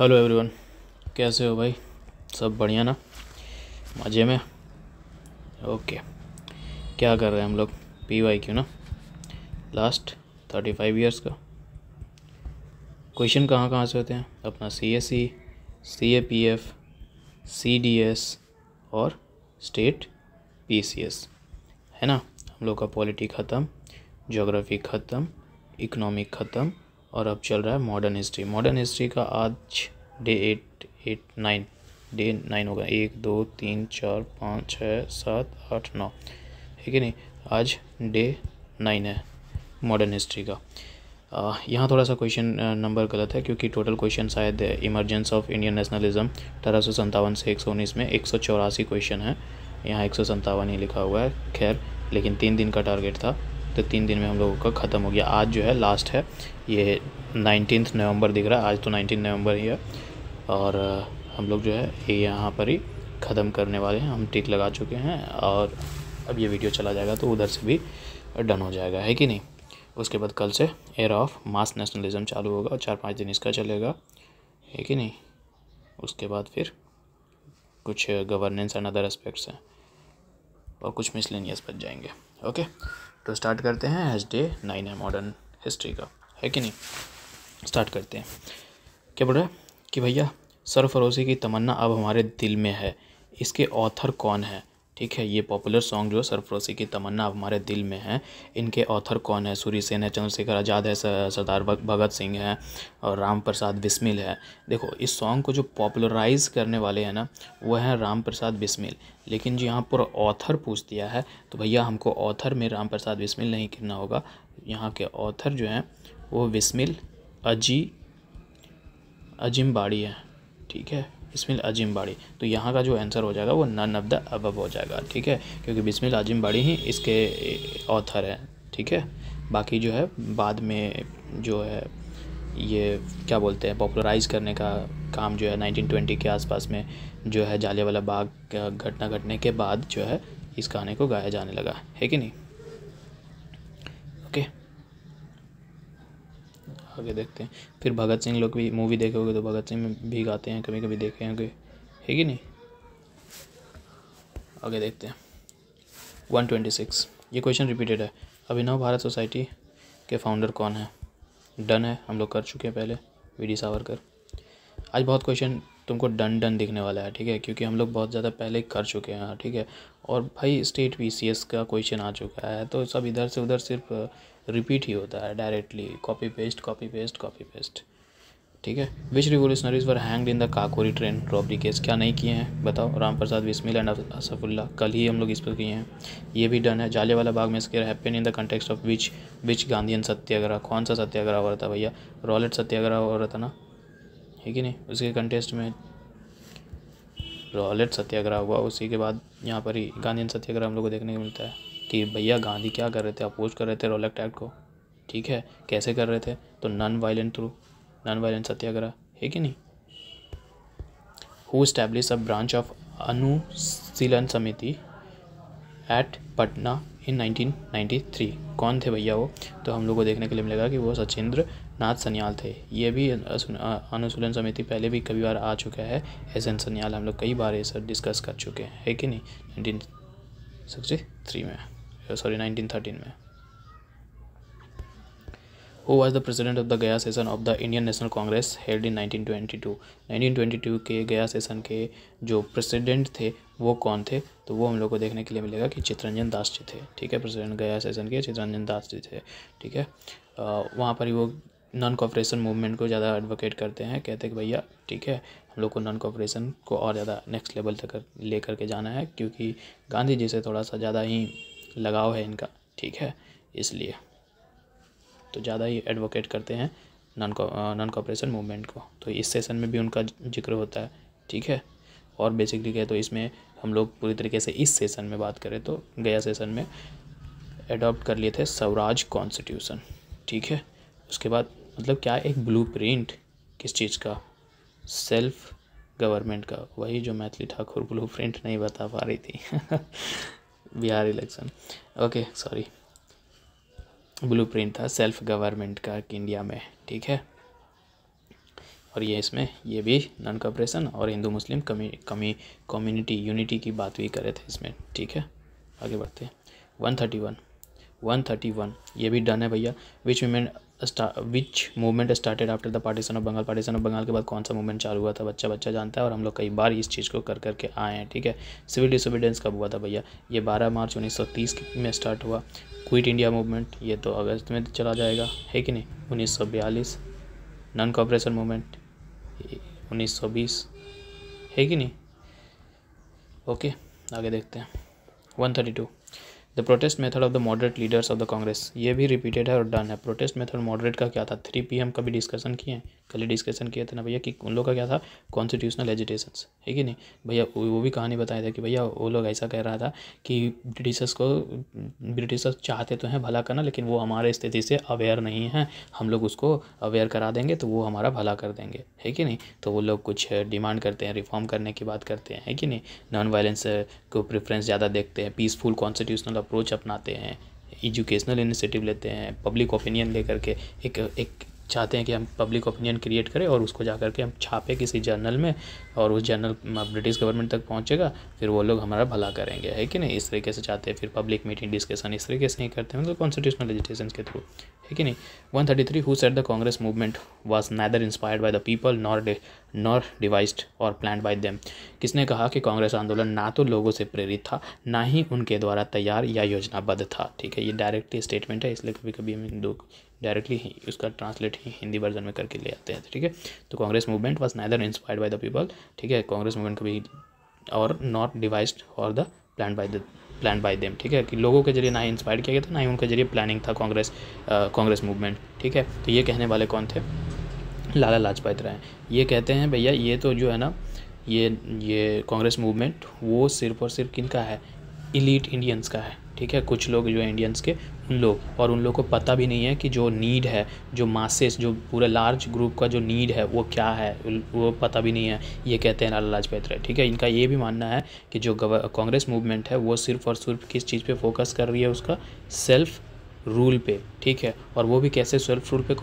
Hello everyone, कैसे हो भाई? सब बढ़िया ना? मज़े में? ओके। क्या कर रहे हैं हम लोग? PYQ ना, लास्ट 35 इयर्स का क्वेश्चन कहाँ कहाँ से होते हैं? अपना CSE, CAPF, CDS और स्टेट PCS है ना। हम लोग का पॉलिटी ख़त्म, ज्योग्राफी ख़त्म, इकोनॉमिक ख़त्म और अब चल रहा है मॉडर्न हिस्ट्री। मॉडर्न हिस्ट्री का आज डे 9 होगा। 1 2 3 4 5 6 7 8 9 है कि नहीं? आज डे 9 है मॉडर्न हिस्ट्री का। यहाँ थोड़ा सा क्वेश्चन नंबर गलत है, क्योंकि टोटल क्वेश्चन शायद इमरजेंस ऑफ इंडियन नेशनलिज्म 1857 से 119 में 184 क्वेश्चन है। यहाँ 157 ही लिखा हुआ है। खैर, लेकिन 3 दिन का टारगेट था, तो 3 दिन में हम लोगों का ख़त्म हो गया। आज जो है लास्ट है, ये 19 नवंबर दिख रहा है। आज तो 19 नवंबर ही है और हम लोग जो है ये यहाँ पर ही ख़त्म करने वाले हैं। हम टिक लगा चुके हैं और अब ये वीडियो चला जाएगा तो उधर से भी डन हो जाएगा, है कि नहीं? उसके बाद कल से एरा ऑफ मास नेशनलिज्म चालू होगा और 4-5 दिन इसका चलेगा, है कि नहीं? उसके बाद फिर कुछ गवर्नेंस एंड अदर एस्पेक्ट्स हैं और कुछ मिसलेनियस बच जाएंगे। ओके, तो स्टार्ट करते हैं। आज डे 9 है मॉडर्न हिस्ट्री का, है कि नहीं? स्टार्ट करते हैं। क्या बोल रहा है कि भैया सरफरोशी की तमन्ना अब हमारे दिल में है, इसके ऑथर कौन है? ठीक है, ये पॉपुलर सॉन्ग जो सरफरोशी की तमन्ना अब हमारे दिल में है, इनके ऑथर कौन है? सूरी सेन है, चंद्रशेखर आज़ाद है, सरदार भगत सिंह है और राम प्रसाद बिस्मिल है। देखो, इस सॉन्ग को जो पॉपुलराइज करने वाले हैं ना, वो हैं राम प्रसाद बिस्मिल। लेकिन जो यहाँ पर ऑथर पूछ दिया है, तो भैया हमको ऑथर में राम प्रसाद बिस्मिल नहीं गिनना होगा। यहाँ के ऑथर जो हैं वो बिस्मिल अजिम्बाड़ी है। ठीक है, बिस्मिल अजिम्बाड़ी। तो यहाँ का जो आंसर हो जाएगा वो नन ऑफ द अबव हो जाएगा। ठीक है, क्योंकि बिस्मिल अजिम्बाड़ी ही इसके ऑथर है। ठीक है, बाकी जो है बाद में जो है ये क्या बोलते हैं, पॉपुलराइज करने का काम जो है 1920 के आसपास में जो है जालियांवाला बाग घटना घटने के बाद जो है इस गाने को गाया जाने लगा, है कि नहीं? ओके, आगे देखते हैं। फिर भगत सिंह लोग भी मूवी देखे होगे तो भगत सिंह में भी गाते हैं, कभी कभी देखे होंगे, है कि नहीं? आगे देखते हैं। 126, ये क्वेश्चन रिपीटेड है। अभिनव भारत सोसाइटी के फाउंडर कौन है? डन है, हम लोग कर चुके हैं पहले, VD सावरकर। आज बहुत क्वेश्चन तुमको डन दिखने वाला है, ठीक है, क्योंकि हम लोग बहुत ज़्यादा पहले कर चुके हैं, ठीक है। और भाई स्टेट PCS का क्वेश्चन आ चुका है, तो सब इधर से उधर सिर्फ रिपीट ही होता है, डायरेक्टली कॉपी पेस्ट। ठीक है। Which revolutionaries were hanged in the Kakori train robbery case? क्या नहीं किए हैं बताओ? राम प्रसाद बिस्मिल एंड असफुल्ला, कल ही हम लोग इस पर किए हैं, ये भी डन है। जालियांवाला बाग में scare happen in the context of which Gandhian satyagraha? कौन सा सत्याग्रह हो रहा था भैया? रॉलेट सत्याग्रह हो रहा था ना, है कि नहीं? उसके कंटेस्ट में रॉलेट सत्याग्रह हुआ, उसी के बाद यहाँ पर ही गांधीयन सत्याग्रह हम लोग को देखने को मिलता है कि भैया गांधी क्या कर रहे थे? अपोज कर रहे थे रॉलेट एक्ट को। ठीक है, कैसे कर रहे थे? तो नॉन वायलेंट सत्याग्रह, है कि नहीं? Who establish a branch of Anushilan Samiti eight Patna इन 1993? कौन थे भैया वो? तो हम लोग को देखने के लिए मिलेगा कि वो सचिंद्र नाथ सन्याल थे। ये भी अनुशीलन समिति पहले भी कई बार आ चुका है। SN सन्याल हम लोग कई बार ये सब डिस्कस कर चुके हैं, है कि नहीं? 1963 में, सॉरी 1913 में। Who was the president of the गया session of the Indian National Congress held in 1922? 1922 के गया सेशन के जो प्रेसिडेंट थे वो कौन थे? तो वो हम लोग को देखने के लिए मिलेगा कि चित्तरंजन दास जी थे। ठीक है, प्रेसिडेंट गया सेशन के चित्तरंजन दास जी थे। ठीक है, वहाँ पर ही वो नॉन कॉपरेशन मूवमेंट को ज़्यादा एडवोकेट करते हैं, कहते हैं कि भैया ठीक है, हम लोग को नॉन कॉपरेशन को और ज़्यादा नेक्स्ट लेवल तक ले करके जाना है, क्योंकि गांधी जी से थोड़ा सा ज़्यादा ही लगाव है इनका। ठीक है, इसलिए तो ज़्यादा ही एडवोकेट करते हैं नॉन कॉपरेशन मूवमेंट को। तो इस सेशन में भी उनका जिक्र होता है। ठीक है, और बेसिकली क्या है, तो इसमें हम लोग पूरी तरीके से इस सेशन में बात करें तो गया सेशन में एडॉप्ट कर लिए थे स्वराज कॉन्स्टिट्यूशन। ठीक है, उसके बाद मतलब क्या, एक ब्लूप्रिंट किस चीज़ का? सेल्फ गवर्नमेंट का। वही जो मैथिली ठाकुर ब्लूप्रिंट नहीं बता पा रही थी Bihar election, okay sorry, blueprint था सेल्फ गवर्नमेंट का इंडिया में। ठीक है, और ये इसमें ये भी नॉन कॉपरेशन और हिंदू मुस्लिम कम्युनिटी यूनिटी की बात भी करे थे इसमें। ठीक है, आगे बढ़ते हैं। 131 ये भी डन है भैया। Which movement started after the partition of Bengal. Partition of Bengal के बाद कौन सा मूवमेंट चालू हुआ था, बच्चा जानता है और हम लोग कई बार इस चीज़ को कर करके आए हैं। ठीक है, सिविल डिसोबीडियंस कब हुआ था भैया, ये 12 मार्च 1930 में स्टार्ट हुआ। क्विट इंडिया मूवमेंट ये तो अगस्त में चला जाएगा, है कि नहीं। 1942 नॉन कॉपरेशन मूवमेंट 1920, है कि नहीं। ओके, आगे देखते हैं। 132 the protest method of the moderate leaders of the Congress, ये भी रिपीटेड है और डन है। प्रोटेस्ट मेथड मॉडरेट का क्या था, 3 PM का भी डिस्कशन किए हैं, कल ही डिस्कसन किए थे ना भैया कि उन लोग का क्या था, कॉन्स्टिट्यूशनल एजिटेशंस, है कि नहीं भैया। वो भी कहानी बताया था कि भैया वो लोग ऐसा कह रहा था कि ब्रिटिशर्स चाहते तो हैं भला करना, लेकिन वो हमारे स्थिति से अवेयर नहीं हैं, हम लोग उसको अवेयर करा देंगे तो वो हमारा भला कर देंगे, है कि नहीं। तो वो लोग कुछ डिमांड करते हैं, रिफॉर्म करने की बात करते हैं, है कि नहीं। नॉन वायलेंस को प्रेफरेंस ज़्यादा देखते हैं, पीसफुल कॉन्स्टिट्यूशनल अप्रोच अपनाते हैं, एजुकेशनल इनिशिएटिव लेते हैं, पब्लिक ओपिनियन लेकर के एक चाहते हैं कि हम पब्लिक ओपिनियन क्रिएट करें और उसको जा करके हम छापे किसी जर्नल में और उस जर्नल ब्रिटिश गवर्नमेंट तक पहुंचेगा, फिर वो लोग हमारा भला करेंगे, है कि नहीं। इस तरीके से चाहते हैं, फिर पब्लिक मीटिंग डिस्कशन इस तरीके से ही करते हैं, मतलब कॉन्स्टिट्यूशनल लेजिस्लेशन के थ्रू, है कि नहीं। 133 who said the Congress movement was neither inspired by the people nor devised और प्लान्ड बाय देम। किसने कहा कि कांग्रेस आंदोलन ना तो लोगों से प्रेरित था, ना ही उनके द्वारा तैयार या योजनाबद्ध था। ठीक है, ये डायरेक्टली स्टेटमेंट है, इसलिए कभी कभी हम डायरेक्टली ही उसका ट्रांसलेट ही हिंदी वर्जन में करके ले आते हैं। ठीक है, तो Congress movement was neither inspired by the people. ठीक है, कांग्रेस मूवमेंट कभी और नॉट डिवाइस्ड और द प्लान बाय देम। ठीक है, कि लोगों के जरिए ना ही इंस्पायर किया गया था, ना ही उनके जरिए प्लानिंग था कांग्रेस मूवमेंट। ठीक है, तो ये कहने वाले कौन थे, लाला लाजपत राय। ये कहते हैं भैया ये तो जो है ना ये कांग्रेस मूवमेंट वो सिर्फ और सिर्फ किन का है, इलीट इंडियंस का है। ठीक है, कुछ लोग जो है इंडियंस के उन लोग को पता भी नहीं है कि जो नीड है, जो मासेस, जो पूरा लार्ज ग्रुप का जो नीड है वो क्या है, वो पता भी नहीं है। ये कहते हैं लाला लाजपत राय। ठीक है, इनका ये भी मानना है कि जो कांग्रेस मूवमेंट है वो सिर्फ और सिर्फ किस चीज़ पे फोकस कर रही है, उसका सेल्फ रूल पे। ठीक है, और वो भी कैसे सेल्फ रूल पे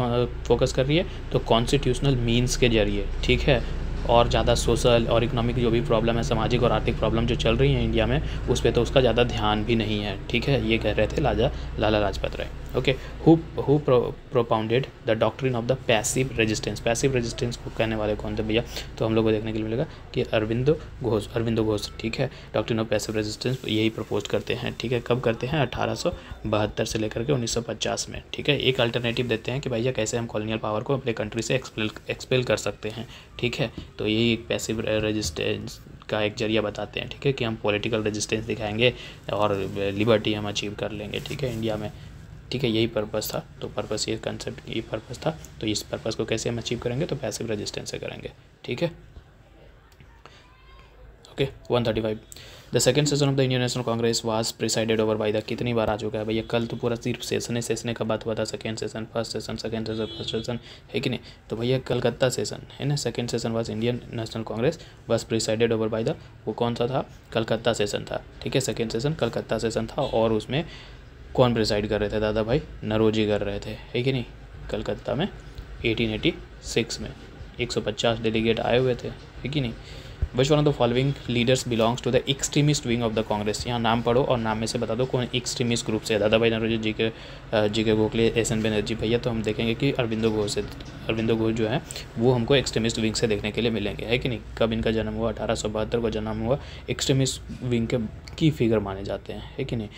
फोकस कर रही है, तो कॉन्स्टिट्यूशनल मीन्स के जरिए। ठीक है, और ज़्यादा सोशल और इकोनॉमिक जो भी प्रॉब्लम है, सामाजिक और आर्थिक प्रॉब्लम जो चल रही हैं इंडिया में, उस पर तो उसका ज़्यादा ध्यान भी नहीं है। ठीक है, ये कह रहे थे Lala Lajpat Rai. Okay, who propounded the doctrine of the passive resistance. Passive resistance को कहने वाले कौन थे भैया, तो हम लोग को देखने के लिए मिलेगा कि अरविंदो घोष। ठीक है, डॉक्ट्रिन ऑफ पैसिव रेजिस्टेंस यही प्रपोज करते हैं। ठीक है, कब करते हैं, 1872 से लेकर के 1950 में। ठीक है, एक अल्टरनेटिव देते हैं कि भैया कैसे हम कॉलोनियल पावर को अपने कंट्री से एक्सपेल कर सकते हैं। ठीक है, तो यही एक पैसिव रेजिस्टेंस का एक जरिया बताते हैं। ठीक है, कि हम पॉलिटिकल रेजिस्टेंस दिखाएंगे और लिबर्टी हम अचीव कर लेंगे। ठीक है, इंडिया में। ठीक है, यही पर्पस था, तो पर्पस ये कंसेप्ट ये पर्पस था, तो इस पर्पस को कैसे हम अचीव करेंगे, तो पैसिव रेजिस्टेंस से करेंगे। ठीक है, okay. 135 the second session of the Indian National Congress was presided over by the, कितनी बार आ चुका है भैया, कल तो पूरा सिर्फ सेशन का बात हुआ था, second session, first session, second session, first session, है कि नहीं। तो भैया कलकत्ता सेशन है ना, second session was Indian National Congress was presided over by the, वो कौन सा था, कलकत्ता सेशन था। ठीक है, सेकेंड सेशन कलकत्ता सेशन था, और उसमें कौन प्रिसाइड कर रहे थे, दादा भाई नरोजी कर रहे थे, है कि नहीं, कलकत्ता में 1886 में 150 डेलीगेट आए हुए थे, है कि नहीं। Which one of the following leaders belongs to the extremist wing of the Congress. यहाँ नाम पढ़ो और नाम में से बता दो कौन एक्सट्रीमिस्ट ग्रुप से है, दादा भाई नरोजी, जी के गोखले, एस.एन. बनर्जी। भैया तो हम देखेंगे कि अरविंदो घोष जो है वो हमको एक्सट्रीमिस्ट विंग से देखने के लिए मिलेंगे, है कि नहीं। कब इनका जन्म हुआ, 1872 को जन्म हुआ। एक्सट्रीमिस्ट विंग की फिगर माने जाते हैं, है कि नहीं।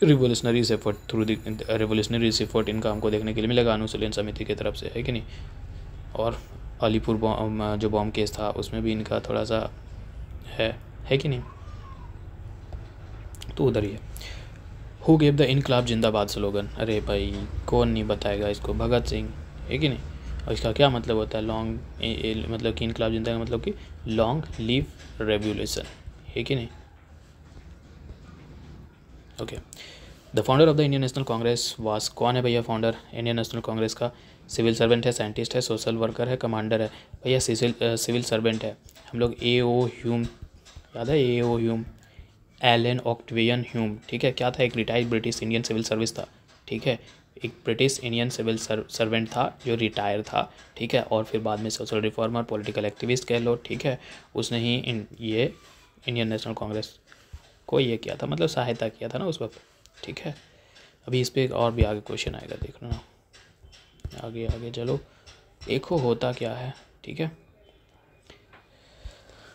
Revolutionary effort through revolutionary effort इनका हमको देखने के लिए मिलेगा अनुशीलन समिति की तरफ से, है कि नहीं। और अलीपुर जो बॉम्ब केस था उसमें भी इनका थोड़ा सा है कि नहीं, तो उधर ही है। हु गेव द इनकलाब जिंदाबाद स्लोगन, अरे भाई कौन नहीं बताएगा इसको, भगत सिंह, है कि नहीं। और इसका क्या मतलब होता है, लॉन्ग मतलब कि इनकलाब जिंदा का मतलब कि लॉन्ग लिव रेवोल्यूशन, है कि नहीं। Okay, the founder of the Indian National Congress वास, कौन है भैया फाउंडर इंडियन नेशनल कांग्रेस का, सिविल सर्वेंट है, साइंटिस्ट है, सोशल वर्कर है, कमांडर है। भैया सिविल सर्वेंट है, हम लोग A.O. ह्यूम, याद है A.O. Hume, Allan Octavian Hume. ठीक है, क्या था, एक retired British Indian civil service था। ठीक है, एक ब्रिटिश इंडियन सिविल सर्वेंट था जो रिटायर था, ठीक है, और फिर बाद में सोशल रिफॉर्मर, पॉलिटिकल एक्टिविस्ट कह लो, ठीक है, उसने ही ये इंडियन नेशनल कांग्रेस को ये किया था, मतलब सहायता किया था ना उस वक्त, ठीक है। अभी इस पर और भी आगे क्वेश्चन आएगा, देख लो ना, आगे आगे चलो। देखो होता क्या है, ठीक है।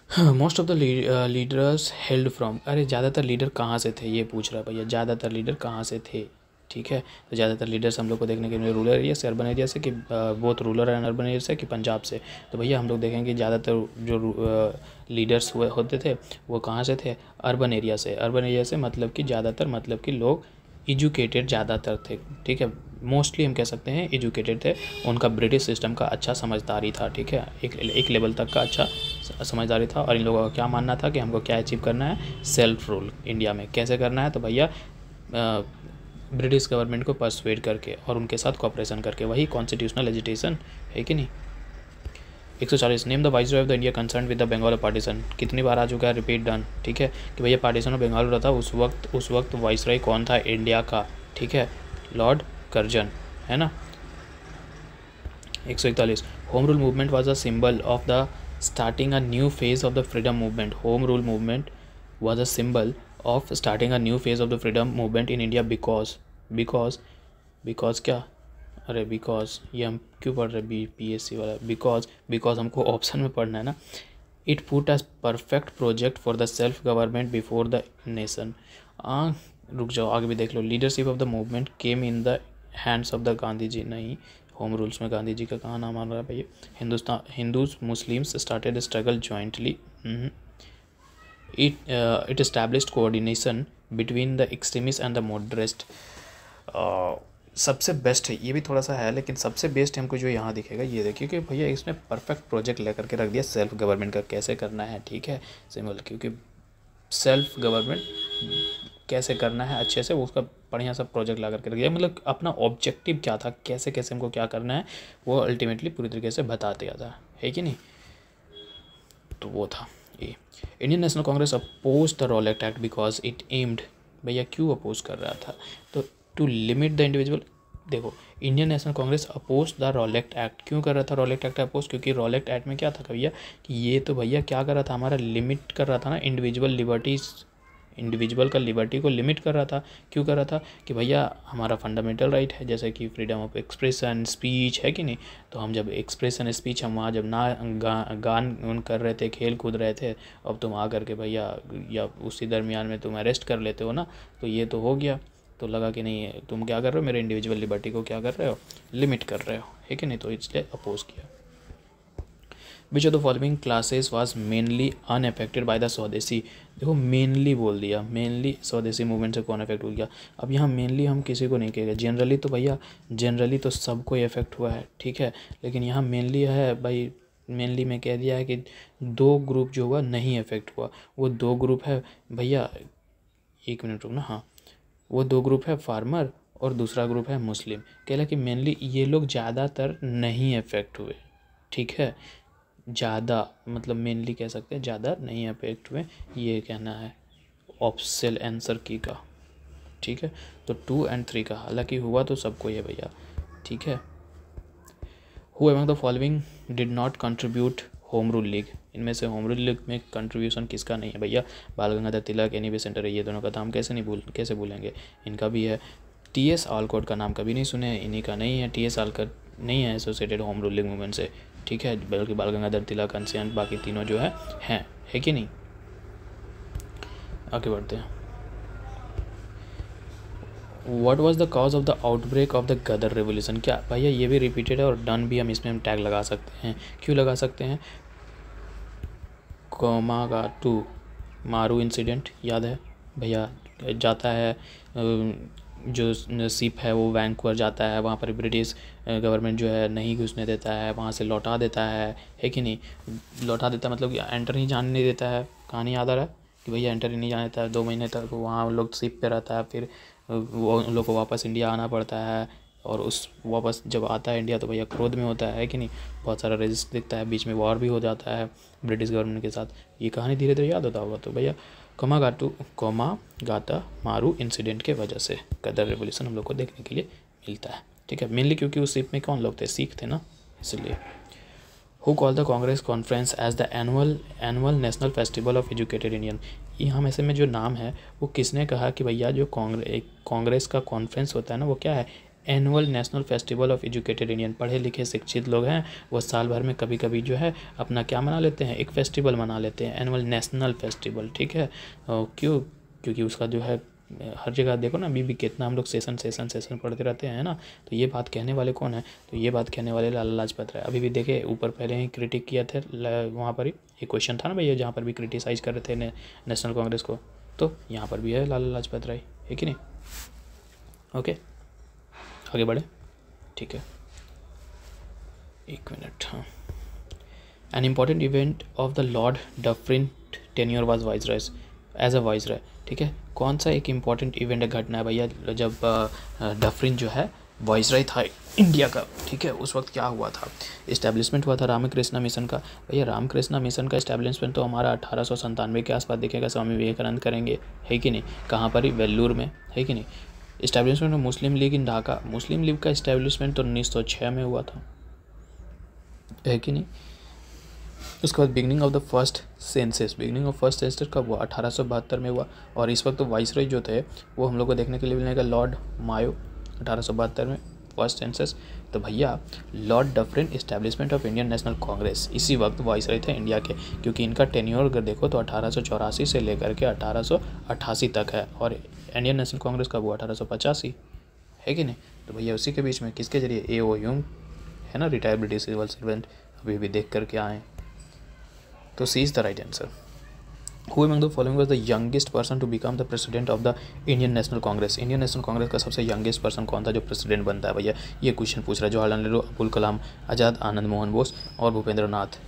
Most of the leaders held from, अरे ज़्यादातर लीडर कहाँ से थे ये पूछ रहा है भैया, ज़्यादातर लीडर कहाँ से थे, ठीक है। तो ज़्यादातर लीडर्स हम लोग को देखने के लिए रूरल एरिया से, अर्बन एरिया से, कि बहुत रूरल एंड अर्बन एरिया से, कि पंजाब से। तो भैया हम लोग देखेंगे ज़्यादातर जो लीडर्स होते थे वो कहाँ से थे, अर्बन एरिया से। अर्बन एरिया से मतलब कि ज़्यादातर, मतलब कि लोग एजुकेटेड ज़्यादातर थे, ठीक है, मोस्टली हम कह सकते हैं एजुकेटेड थे। उनका ब्रिटिश सिस्टम का अच्छा समझदारी था, ठीक है, एक लेवल तक का अच्छा समझदारी था। और इन लोगों का क्या मानना था कि हमको क्या अचीव करना है, सेल्फ रूल इंडिया में कैसे करना है, तो भैया ब्रिटिश गवर्नमेंट को परसुएड करके और उनके साथ कोऑपरेशन करके, वही कॉन्स्टिट्यूशनल एजिटेशन है कि नहीं। 140 name the viceroy of the India concern with the Bengal partition, कितनी बार आ चुका है, रिपीट डन, ठीक है, कि भैया पार्टीशन ऑफ बंगाल हो रहा था उस वक्त वाइसरॉय कौन था इंडिया का, ठीक है, लॉर्ड कर्जन, है ना। 141 home rule movement was a symbol of the starting a new phase of the freedom movement. Home rule movement was a symbol of starting a new phase of the freedom movement in India because क्या, अरे because ये हम क्यों पढ़ रहे BPSC वाला, because हमको option में पढ़ना है ना। It put a perfect project for the self government before the nation. रुक जाओ, आगे भी देख लो। Leadership of the movement came in the hands of the Gandhi ji, नहीं, होम रूल्स में गांधी जी का कहाँ नाम आ रहा है भैया। Hindus Muslims started struggle jointly. It established coordination between the extremist and the moderates. सबसे बेस्ट है, ये भी थोड़ा सा है लेकिन सबसे बेस्ट हमको जो यहाँ दिखेगा ये देखिए कि भैया इसने परफेक्ट प्रोजेक्ट लेकर के रख दिया सेल्फ गवर्नमेंट का कैसे करना है, ठीक है, सिंपल, क्योंकि सेल्फ गवर्नमेंट कैसे करना है अच्छे से, उसका बढ़िया सा प्रोजेक्ट ला करके रख दिया। मतलब अपना ऑब्जेक्टिव क्या था, कैसे कैसे हमको क्या करना है, वो अल्टीमेटली पूरी तरीके से बता दिया था, है कि नहीं। तो वो था ये। Indian National Congress oppose the Rowlatt Act because it aimed, भैया क्यों अपोज कर रहा था, तो टू लिमिट द इंडिविजुअल। देखो Indian National Congress oppose the Rowlatt Act, क्यों कर रहा था रॉलेट एक्ट अपोज, क्योंकि रॉलेट एक्ट में क्या था भैया कि ये तो भैया क्या कर रहा था, हमारा लिमिट कर रहा था ना इंडिविजुअल लिबर्टीज, इंडिविजुअल का लिबर्टी को लिमिट कर रहा था। क्यों कर रहा था कि भैया हमारा फंडामेंटल राइट है जैसे कि फ्रीडम ऑफ एक्सप्रेशन स्पीच, है कि नहीं। तो हम जब एक्सप्रेशन स्पीच हम वहाँ जब ना गान कर रहे थे, खेल कूद रहे थे, अब तुम आ करके भैया या उसी दरमियान में तुम अरेस्ट कर लेते हो ना, तो ये तो हो गया। तो लगा कि नहीं तुम क्या कर रहे हो, मेरे इंडिविजुअल लिबर्टी को क्या कर रहे हो, लिमिट कर रहे हो, है कि नहीं, तो इसलिए अपोज किया। विच of the following classes was mainly unaffected by the स्वदेशी। देखो मेनली बोल दिया, मेनली स्वदेशी मूवमेंट से कौन अफेक्ट हो गया। अब यहाँ मेनली हम किसी को नहीं कहेंगे, जनरली तो भैया जनरली तो सबको इफेक्ट हुआ है, ठीक है, लेकिन यहाँ मेनली है भाई, मेनली में कह दिया है कि दो ग्रुप जो हुआ नहीं अफेक्ट हुआ। वो दो ग्रुप है भैया, एक मिनट रुकना, हाँ, वो दो ग्रुप है फार्मर और दूसरा ग्रुप है मुस्लिम। कहला कि मेनली ये लोग ज़्यादातर नहीं अफेक्ट हुए, ठीक है, ज़्यादा मतलब मेनली कह सकते हैं ज़्यादा नहीं अफेक्ट हुए, ये कहना है ऑप्शनल आंसर की का, ठीक है। तो 2 और 3 का, हालांकि हुआ तो सबको ये भैया, ठीक है। Who among the following did not contribute home Rule league, इनमें से होम रूल लीग में कंट्रीब्यूशन किसका नहीं है भैया, बाल गंगाधर तिलक, एनी बेसेंट, ये दोनों का नाम कैसे भूलेंगे, इनका भी है। TS ऑलकॉट का नाम कभी नहीं सुने, इन्हीं का नहीं है, TS ऑलकॉट नहीं है associated home Rule league movement से, ठीक है, बल्कि बाल गंगाधर तिलक, कंसेंट, बाकी तीनों जो है कि नहीं। आगे बढ़ते हैं। What was the cause of the outbreak of the Ghadar revolution, क्या भैया ये भी रिपीटेड है और डन भी, हम इसमें हम टैग लगा सकते हैं। क्यों लगा सकते हैं, कोमागाटू मारू इंसिडेंट याद है भैया, जाता है जो शिप है वो वैंकूवर जाता है, वहाँ पर ब्रिटिश गवर्नमेंट जो है नहीं घुसने देता है, वहाँ से लौटा देता है कि नहीं, लौटा देता मतलब कि एंटर ही जाने नहीं देता है। कहानी याद आ रहा है कि भैया एंटर ही नहीं जाने देता है, 2 महीने तक वहाँ लोग शिप पे रहता है, फिर वो उन लोग को वापस इंडिया आना पड़ता है, और उस वापस जब आता है इंडिया तो भैया क्रोध में होता है कि नहीं, बहुत सारा रेजिस्ट दिखता है, बीच में वॉर भी हो जाता है ब्रिटिश गवर्नमेंट के साथ। ये कहानी धीरे धीरे याद होता होगा। तो भैया कोमागाटा मारू इंसिडेंट के वजह से गदर रेवोल्यूशन हम लोग को देखने के लिए मिलता है, ठीक है। मेनली क्योंकि उस शिप में कौन लोग थे, सिख थे ना, इसलिए। Who call the Congress conference as the annual national festival of educated Indian. यहाँ में से में जो नाम है वो किसने कहा कि भैया जो कांग्रेस का कॉन्फ्रेंस होता है ना वो क्या है, annual national festival of educated Indian. पढ़े लिखे शिक्षित लोग हैं वो साल भर में कभी कभी जो है अपना क्या मना लेते हैं, एक फेस्टिवल मना लेते हैं, एनुअल नेशनल फेस्टिवल, ठीक है। क्यों, क्योंकि उसका जो है हर जगह देखो ना, अभी भी कितना हम लोग सेशन पढ़ते रहते हैं ना। तो ये बात कहने वाले कौन है, तो ये बात कहने वाले लाला लाजपत राय। अभी भी देखे ऊपर पहले ही क्रिटिक किया थे वहाँ पर ही एक क्वेश्चन था ना भैया, जहाँ पर भी क्रिटिसाइज कर रहे थे नेशनल कांग्रेस को, तो यहाँ पर भी है लाला लाजपत राय, है कि नहीं। ओके आगे बढ़े, ठीक है, एक मिनट। हाँ, an important event of the Lord Dufferin tenure was viceroy as a viceroy, ठीक है। कौन सा एक इम्पॉर्टेंट इवेंट घटना है भैया, जब डफरिन जो है वाइसरॉय था इंडिया का, ठीक है, उस वक्त क्या हुआ था, इस्टेब्लिशमेंट हुआ था रामकृष्णा मिशन का। भैया रामकृष्णा मिशन का इस्टेब्लिशमेंट तो हमारा 1897 के आसपास दिखेगा, स्वामी विवेकानंद करेंगे, है कि नहीं, कहाँ पर ही, वेल्लूर में, है कि नहीं। Establishment of Muslim league in Dhaka, Muslim league का इस्टेब्लिशमेंट तो 1906 में हुआ था, है कि नहीं। उसके बाद beginning of the first census, beginning of first census कब हुआ, 1872 में हुआ। और इस वक्त तो वाइसरॉय जो थे वो हम लोग को देखने के लिए मिलेगा लॉर्ड मायो, 1872 में फर्स्ट सेंसस। तो भैया Lord Dufferin establishment of Indian National Congress, इसी वक्त वाइसरॉय थे इंडिया के, क्योंकि इनका टेन्योर अगर देखो तो 1884 से लेकर के 1888 तक है, और इंडियन नेशनल कांग्रेस कब हुआ, 1885, है कि नहीं। तो भैया उसी के बीच में किसके जरिए, ए ओ ह्यूम है ना, रिटायर्ड ब्रिटिश सिविल सर्वेंट, अभी भी देख करके आए। तो C is the right answer. Who among the following was the youngest person to become the president of the Indian National Congress? Indian National Congress का सबसे यंगेस्ट पर्सन कौन था जो प्रेसिडेंट बनता है भैया, ये क्वेश्चन पूछ रहा है। जवाहरलाल नेहरू, अब्दुल कलाम आज़ाद, आनंद मोहन बोस और भूपेंद्र नाथ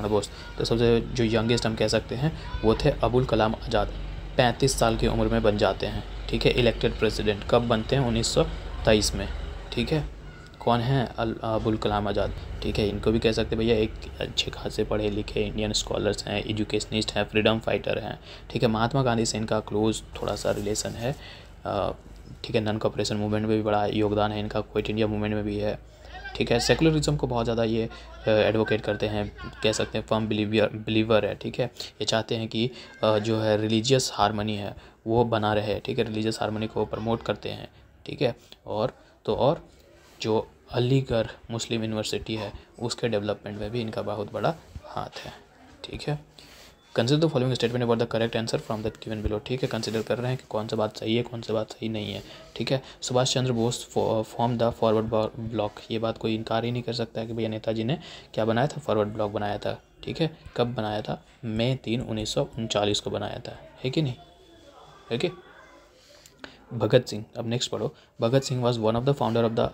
बोस। तो सबसे जो यंगेस्ट हम कह सकते हैं वो थे अबुल कलाम आज़ाद, 35 साल की उम्र में बन जाते हैं, ठीक है, इलेक्टेड प्रेसिडेंट। कब बनते हैं, 1923 में, ठीक है। कौन है, अबुल कलाम आज़ाद, ठीक है। इनको भी कह सकते हैं भैया एक अच्छे खासे पढ़े लिखे इंडियन स्कॉलर्स हैं, एजुकेशनिस्ट हैं, फ्रीडम फाइटर हैं, ठीक है। महात्मा गांधी से इनका क्लोज थोड़ा सा रिलेशन है, ठीक है। नॉन कॉपरेशन मूवमेंट में भी बड़ा योगदान है इनका, क्विट इंडिया मूवमेंट में भी है, ठीक है। सेकुलरिज्म को बहुत ज़्यादा ये एडवोकेट करते हैं, कह सकते हैं फर्म बिलीवर है, ठीक है। ये चाहते हैं कि जो है रिलीजियस हारमनी है वो बना रहे, ठीक है, रिलीजियस हारमनी को प्रमोट करते हैं, ठीक है। और जो अलीगढ़ मुस्लिम यूनिवर्सिटी है उसके डेवलपमेंट में भी इनका बहुत बड़ा हाथ है, ठीक है। Consider the following statement about the correct answer from the given below, ठीक है। कंसिडर कर रहे हैं कि कौन सा बात सही है, कौन सा बात सही नहीं है, ठीक है। Subhash Chandra Bose form the forward block, ये बात कोई इनकार ही नहीं कर सकता है कि भैया नेताजी ने क्या बनाया था, फॉरवर्ड ब्लॉक बनाया था, ठीक है। कब बनाया था, मई 3, 1939 को बनाया था, है कि नहीं, है कि। भगत सिंह, अब नेक्स्ट पढ़ो। Bhagat Singh was one of the founder of the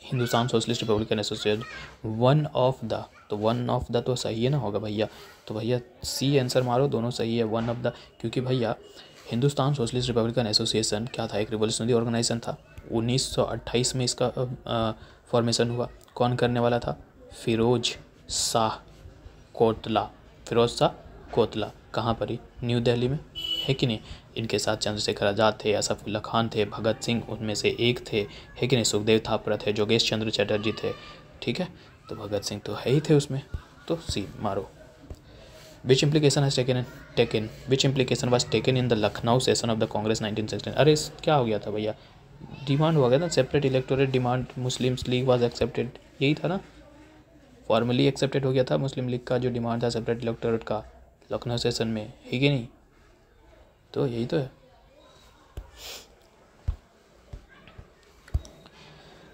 Hindustan socialist republican association, one of the, तो वन ऑफ द तो सही है ना होगा भैया, तो भैया सी आंसर मारो, दोनों सही है, वन ऑफ द। क्योंकि भैया हिंदुस्तान सोशलिस्ट रिपब्लिकन एसोसिएशन क्या था, एक रिवोल्यूशनरी ऑर्गेनाइजेशन था, 1928 में इसका फॉर्मेशन हुआ। कौन करने वाला था, फिरोज शाह कोतला, कहाँ पर ही, न्यू दिल्ली में, है कि नहीं। इनके साथ चंद्रशेखर आज़ाद थे, असफुल्ला खान थे, भगत सिंह उनमें से एक थे, है कि नहीं, सुखदेव थापरा थे, जोगेश चंद्र चटर्जी थे, ठीक है। तो भगत सिंह तो है ही थे उसमें, तो सी मारो। Which implication was taken in the Lucknow session of the Congress 1916। अरे क्या हो गया था भैया, डिमांड हो गया था, separate electorate demand, Muslims league was accepted, यही था ना, फॉर्मली एक्सेप्टेड हो गया था मुस्लिम लीग का जो डिमांड था सेपरेट इलेक्टोरेट का लखनऊ सेशन में, है कि नहीं। तो यही तो है।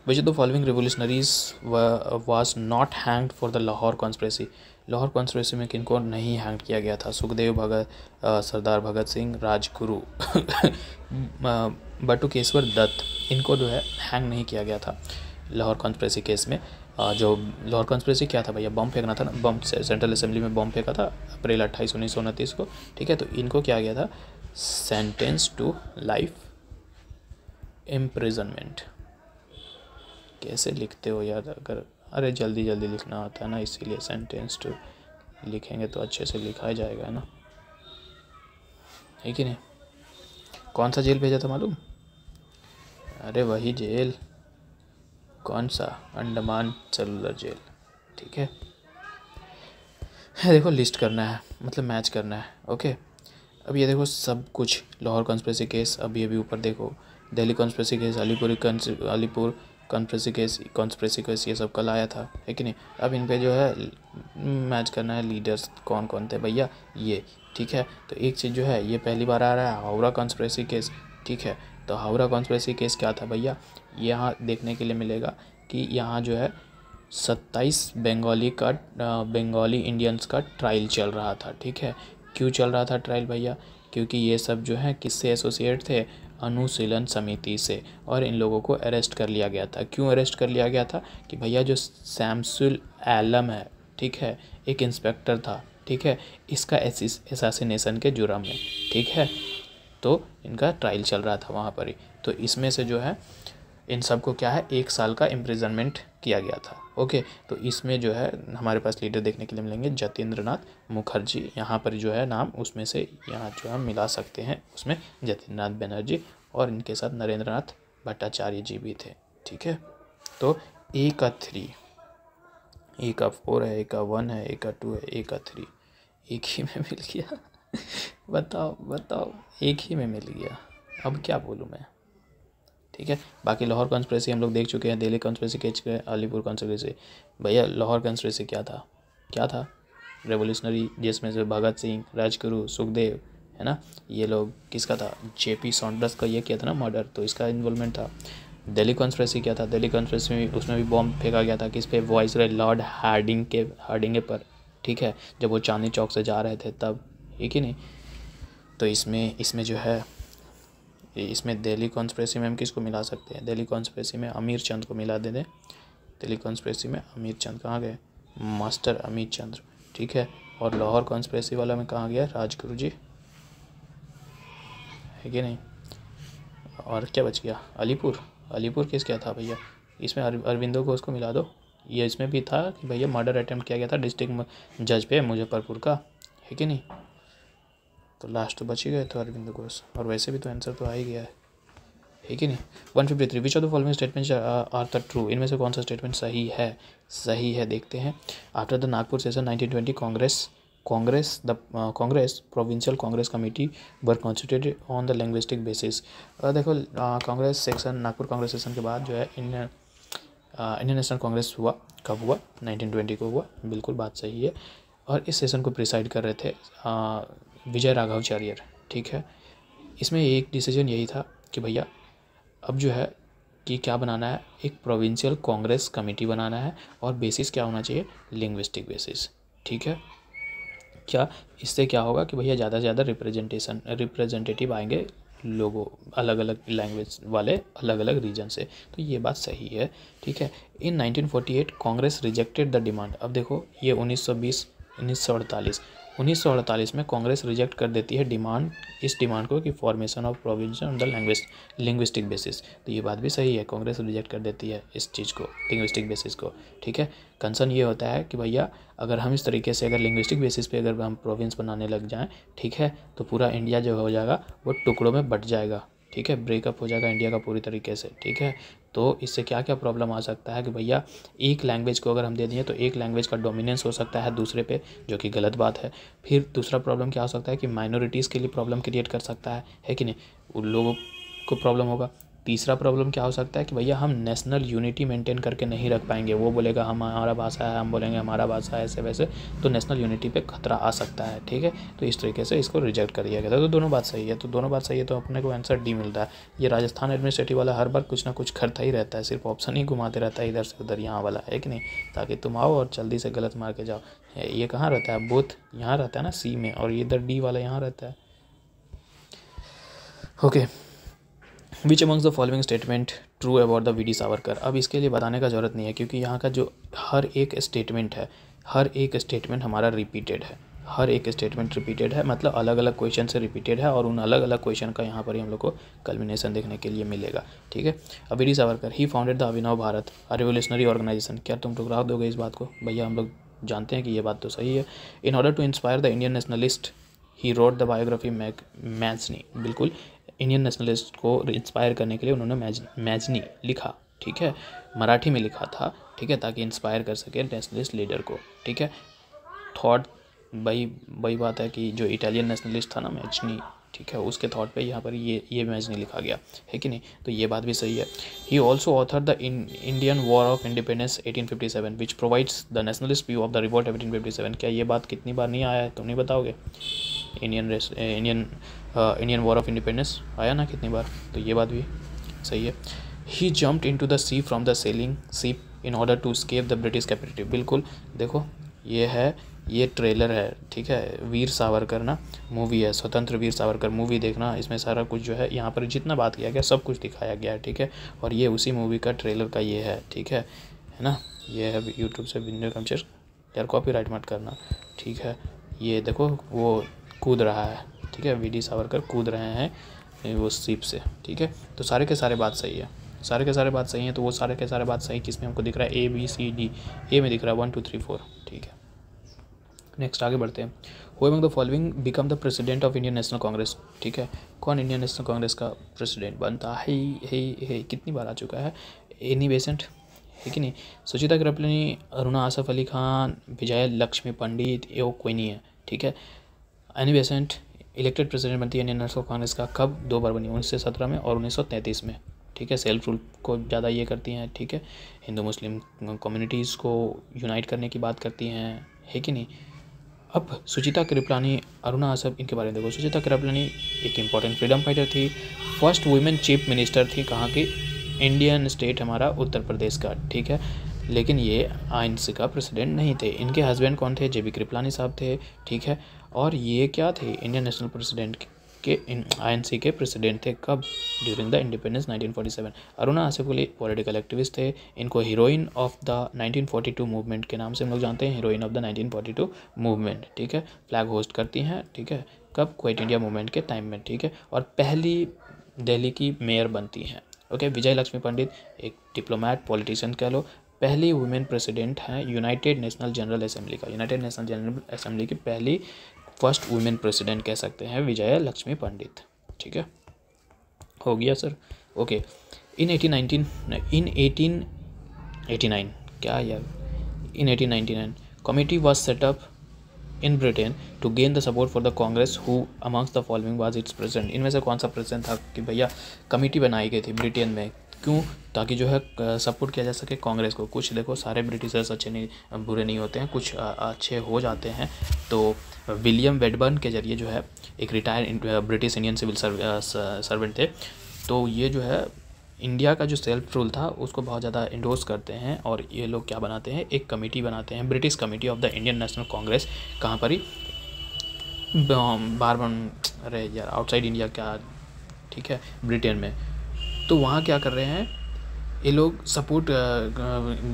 Which of the following revolutionaries was not hanged for the Lahore conspiracy, Lahore conspiracy में किनको नहीं हैंग किया गया था, सुखदेव भगत, सरदार भगत सिंह, राजगुरु बटुकेश्वर दत्त, इनको जो है हैंग नहीं किया गया था लाहौर कॉन्स्पिरेसी केस में। जो लाहौर कॉन्स्पिरेसी क्या था भैया, बम फेंकना था ना, बम सेंट्रल असेंबली में बम फेंका था अप्रैल 28, 1929 को, ठीक है। तो इनको क्या गया था, सेंटेंस टू लाइफ इम्प्रिजनमेंट। कैसे लिखते हो यार, अगर अरे जल्दी लिखना होता है ना, इसीलिए सेंटेंस टू लिखेंगे तो अच्छे से लिखा जाएगा ना, है कि नहीं। कौन सा जेल भेजा था मालूम, अरे वही जेल, कौन सा, अंडमान सेलुलर जेल, ठीक है। देखो लिस्ट करना है, मतलब मैच करना है, ओके। अब ये देखो सब कुछ, लाहौर कॉन्स्पिरेसी केस, अब ये भी ऊपर देखो, Delhi conspiracy case, Alipur conspiracy case, ये सब कल आया था, है कि नहीं। अब इन पे जो है मैच करना है, लीडर्स कौन कौन थे भैया ये, ठीक है। तो एक चीज़ जो है ये पहली बार आ रहा है, हावड़ा कॉन्स्पिरेसी केस, ठीक है। तो हावड़ा कॉन्स्पिरेसी केस क्या था भैया, यहाँ देखने के लिए मिलेगा कि यहाँ जो है 27 बंगाली इंडियंस का ट्रायल चल रहा था, ठीक है। क्यों चल रहा था ट्रायल भैया, क्योंकि ये सब जो है किससे एसोसिएट थे, अनुशीलन समिति से, और इन लोगों को अरेस्ट कर लिया गया था। क्यों अरेस्ट कर लिया गया था कि भैया जो शमसुल आलम है, ठीक है, एक इंस्पेक्टर था, ठीक है, इसका असैसिनेशन के जुर्म में, ठीक है। तो इनका ट्रायल चल रहा था वहाँ पर ही। तो इसमें से जो है इन सब को क्या है 1 साल का इम्प्रिजनमेंट किया गया था, ओके। तो इसमें जो है हमारे पास लीडर देखने के लिए मिलेंगे, जतेंद्रनाथ मुखर्जी, यहाँ पर जो है नाम उसमें से यहाँ जो हम मिला सकते हैं, उसमें जतेंद्रनाथ बनर्जी और इनके साथ नरेंद्रनाथ भट्टाचार्य जी भी थे, ठीक है। तो ए का 3, ए का 4 है, ए का 1 है, ए का 2 है, ए का 3, एक ही में मिल गया। बताओ एक ही में मिल गया, अब क्या बोलूँ मैं, ठीक है। बाकी लाहौर कॉन्स्पिरेसी हम लोग देख चुके हैं, दिल्ली कॉन्स्पिरेसी केस के, अलीपुर कॉन्स्पिरेसी। भैया लाहौर कॉन्स्पिरेसी क्या था रेवोल्यूशनरी, जिसमें से भगत सिंह, राजगुरु, सुखदेव, है ना, ये लोग, किसका था, जेपी सॉन्डर्स का ये किया था ना मर्डर, तो इसका इन्वॉल्वमेंट था। दिल्ली कॉन्स्पिरेसी क्या था, दिल्ली कॉन्स्पिरेसी में उसमें भी बॉम्ब फेंका गया था, किस पे, वाइसरॉय लॉर्ड हार्डिंगे पर, ठीक है, जब वो चांदनी चौक से जा रहे थे तब, ठीक ही नहीं। तो इसमें जो है, इसमें दिल्ली कॉन्स्पिरेसी में हम किसको मिला सकते हैं, दिल्ली कॉन्स्पिरेसी में अमीर चंद को मिला दें। दिल्ली कॉन्स्पिरेसी में अमीर चंद कहाँ गए, मास्टर अमीर चंद्र, ठीक है। और लाहौर कॉन्स्पिरेसी वाला में कहाँ गया, राजगुरु जी, है कि नहीं। और क्या बच गया, अलीपुर केस क्या था भैया, इसमें अरविंदो को उसको मिला दो। ये इसमें भी था कि भैया मर्डर अटेम्प्ट किया गया था डिस्ट्रिक्ट जज पे मुजफ्फरपुर का, है कि नहीं। तो लास्ट तो बच ही गए थे अरविंद घोष, और वैसे भी तो आंसर तो आ ही गया है कि नहीं। 153 which of the following statements are the true, इनमें से कौन सा स्टेटमेंट सही है देखते हैं। After the Nagpur session 1920 Congress provincial Congress committee were constituted on the linguistic basis. देखो Congress section, Nagpur Congress session के बाद जो है इंडियन नेशनल कांग्रेस हुआ, कब हुआ, 1920 को हुआ, बिल्कुल बात सही है। और इस सेशन को प्रिसाइड कर रहे थे विजय राघवाचार्य, ठीक है। इसमें एक डिसीजन यही था कि भैया अब जो है कि क्या बनाना है, एक प्रोविंशियल कांग्रेस कमेटी बनाना है, और बेसिस क्या होना चाहिए, लिंग्विस्टिक बेसिस, ठीक है। क्या इससे क्या होगा कि भैया ज़्यादा से ज़्यादा रिप्रेजेंटेटिव आएंगे लोगों, अलग अलग लैंग्वेज वाले, अलग अलग रीजन से, तो ये बात सही है, ठीक है। इन 1948 कांग्रेस रिजेक्टेड द डिमांड। अब देखो ये 1948 में कांग्रेस रिजेक्ट कर देती है डिमांड, इस डिमांड को कि formation of provinces on the linguistic basis. तो ये बात भी सही है, कांग्रेस रिजेक्ट कर देती है इस चीज़ को, लिंग्विस्टिक बेसिस को, ठीक है। कंसर्न ये होता है कि भैया अगर हम इस तरीके से अगर लिंग्विस्टिक बेसिस पे अगर हम प्रोविंस बनाने लग जाएं, ठीक है, तो पूरा इंडिया जो हो जाएगा वो टुकड़ों में बट जाएगा, ठीक है, ब्रेकअप हो जाएगा इंडिया का पूरी तरीके से, ठीक है। तो इससे क्या क्या प्रॉब्लम आ सकता है कि भैया एक लैंग्वेज को अगर हम दे दिए तो एक लैंग्वेज का डोमिनेंस हो सकता है दूसरे पे, जो कि गलत बात है। फिर दूसरा प्रॉब्लम क्या हो सकता है कि माइनॉरिटीज़ के लिए प्रॉब्लम क्रिएट कर सकता है कि नहीं, उन लोगों को प्रॉब्लम होगा। तीसरा प्रॉब्लम क्या हो सकता है कि भैया हम नेशनल यूनिटी मेंटेन करके नहीं रख पाएंगे, वो बोलेगा हमारा भाषा है, हम बोलेंगे हमारा भाषा है, ऐसे वैसे, तो नेशनल यूनिटी पे खतरा आ सकता है, ठीक है। तो इस तरीके से इसको रिजेक्ट कर दिया गया था। तो दोनों बात सही है, तो अपने को आंसर डी मिल रहा है। ये राजस्थान एडमिनिस्ट्रेटिव वाला हर बार कुछ ना कुछ करता ही रहता है, सिर्फ ऑप्शन ही घुमाते रहता है इधर से उधर, यहाँ वाला है कि नहीं, ताकि तुम आओ और जल्दी से गलत मार के जाओ। ये कहाँ रहता है, बोथ यहाँ रहता है ना सी में, और ये इधर डी वाला यहाँ रहता है, okay. Which amongst the following statement true about the V D Savarkar. अब इसके लिए बताने का ज़रूरत नहीं है, क्योंकि यहाँ का जो हर एक स्टेटमेंट हमारा रिपीटेड है, हर एक स्टेटमेंट रिपीटेड है, मतलब अलग अलग क्वेश्चन से रिपीटेड है, और उन अलग अलग क्वेश्चन का यहाँ पर ही हम लोग को कल्मिनेशन देखने के लिए मिलेगा, ठीक है। अब V D Savarkar he founded the Abhinav Bharat a revolutionary organisation. क्या तुम ठुकरा दोगे इस बात को, भैया हम लोग जानते हैं कि ये बात तो सही है। In order to inspire the Indian nationalist he read the biography Mazzini, बिल्कुल इंडियन नेशनलिस्ट को इंस्पायर करने के लिए उन्होंने मैजनी लिखा, ठीक है, मराठी में लिखा था, ठीक है, ताकि इंस्पायर कर सके नेशनलिस्ट लीडर को, ठीक है। थॉट वही बात है कि जो इटालियन नेशनलिस्ट था ना मैजनी, ठीक है, उसके थॉट पे यहाँ पर ये मैजनी लिखा गया है कि नहीं, तो ये बात भी सही है। He also author the Indian war of independence 1857 which provides the nationalist view of the revolt 1857। क्या ये बात कितनी बार नहीं आया है, तुम नहीं बताओगे? इंडियन वॉर ऑफ इंडिपेंडेंस आया ना कितनी बार, तो ये बात भी सही है। He jumped into the sea from the sailing ship in order to escape the British captive. बिल्कुल, देखो ये ट्रेलर है, ठीक है, वीर सावरकर ना मूवी है, स्वतंत्र वीर सावरकर मूवी देखना, इसमें सारा कुछ जो है यहाँ पर जितना बात किया गया सब कुछ दिखाया गया है, ठीक है। और ये उसी मूवी का ट्रेलर का ये है, ठीक है ना। ये है यूट्यूब से वीडियो कैप्चर, यार कॉपीराइट मत करना, ठीक है। ये देखो वो कूद रहा है, ठीक है, वीर सावरकर कूद रहे हैं वो शिप से, ठीक है। तो सारे के सारे बात सही है, सारे के सारे बात सही है। तो वो सारे के सारे बात सही किस में हमको दिख रहा है? ABCD, ए में दिख रहा है 1 2 3 4, ठीक है। नेक्स्ट आगे बढ़ते हैं। Who among the following become the president of Indian National Congress, ठीक है, कौन इंडियन नेशनल कांग्रेस का प्रेसिडेंट बनता है? कितनी बार आ चुका है? एनी बेसेंट, है कि नहीं? सुचिता कृपलानी, अरुणा आसफ अली खान, विजय लक्ष्मी पंडित, ये कोई नहीं है, ठीक है। एनी बेसेंट इलेक्टेड प्रेसिडेंट बनती है इंडियन नेशनल कांग्रेस का, कब? 2 बार बनी, 1917 में और 1933 में, ठीक है। सेल्फ रूल को ज़्यादा ये करती हैं, ठीक है, हिंदू मुस्लिम कम्युनिटीज़ को यूनाइट करने की बात करती हैं, है कि नहीं। अब सुचिता कृपलानी, अरुणा आसफ, इनके बारे में देखो। सुचिता कृपलानी एक इम्पॉर्टेंट फ्रीडम फाइटर थी, फर्स्ट वुमेन चीफ मिनिस्टर थी, कहाँ की? इंडियन स्टेट हमारा उत्तर प्रदेश का, ठीक है। लेकिन ये आईएनसी का प्रेसिडेंट नहीं थे। इनके हस्बैंड कौन थे? JB कृपलानी साहब थे, ठीक है। और ये क्या थे? इंडियन नेशनल प्रेसिडेंट के आईएनसी के प्रेसिडेंट थे, कब? During the independence 1947। Aruna Asaf Ali political activist थे, इनको हीरोइन ऑफ द 1942 मूवमेंट के नाम से हम लोग जानते हैं, हीरोइन ऑफ द 1942 मूवमेंट, ठीक है। फ्लैग होस्ट करती हैं, ठीक है, कब? क्विट इंडिया मूवमेंट के टाइम में, ठीक है। और पहली दिल्ली की मेयर बनती हैं, ओके। विजय लक्ष्मी पंडित एक डिप्लोमेट पॉलिटिशियन कह लो, पहली वुमेन प्रेसिडेंट हैं यूनाइटेड नेशनल जनरल असेंबली का, यूनाइटेड नेशनल जनरल असेंबली की पहली फर्स्ट वुमेन प्रेसिडेंट कह सकते हैं विजय लक्ष्मी पंडित, ठीक है। हो गया सर, ओके। इन 1889 क्या यार, in 1899 committee was set up in Britain to gain the support for the Congress who amongst the following was its president. इनमें से कौन सा प्रेसिडेंट था कि भैया कमेटी बनाई गई थी ब्रिटेन में, क्यों? ताकि जो है सपोर्ट किया जा सके कांग्रेस को। कुछ देखो सारे ब्रिटिशर्स अच्छे नहीं बुरे नहीं होते हैं, कुछ अच्छे हो जाते हैं। तो विलियम वेडबर्न के जरिए जो है एक retired British Indian civil servant थे, तो ये जो है इंडिया का जो सेल्फ रूल था उसको बहुत ज़्यादा इंडोर्स करते हैं। और ये लोग क्या बनाते हैं? एक कमेटी बनाते हैं, British committee of the Indian National Congress. कहाँ पर ही? बारबन, अरे यार आउटसाइड इंडिया क्या, ठीक है, ब्रिटेन में। तो वहाँ क्या कर रहे हैं ये लोग? सपोर्ट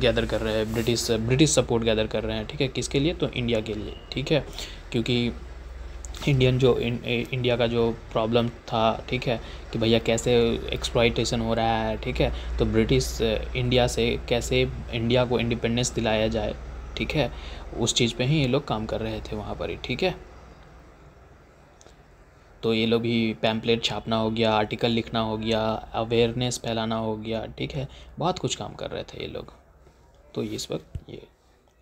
गैदर कर रहे हैं, ब्रिटिश सपोर्ट गैदर कर रहे हैं, ठीक है। किसके लिए? तो इंडिया के लिए, ठीक है। क्योंकि इंडिया का जो प्रॉब्लम था, ठीक है, कि भैया कैसे एक्सप्लॉइटेशन हो रहा है, ठीक है, तो ब्रिटिश इंडिया से कैसे इंडिया को इंडिपेंडेंस दिलाया जाए, ठीक है, उस चीज़ पे ही ये लोग काम कर रहे थे वहाँ पर ही, ठीक है। तो ये लोग भी पैम्पलेट छापना हो गया, आर्टिकल लिखना हो गया, अवेयरनेस फैलाना हो गया, ठीक है, बहुत कुछ काम कर रहे थे ये लोग। तो इस वक्त ये,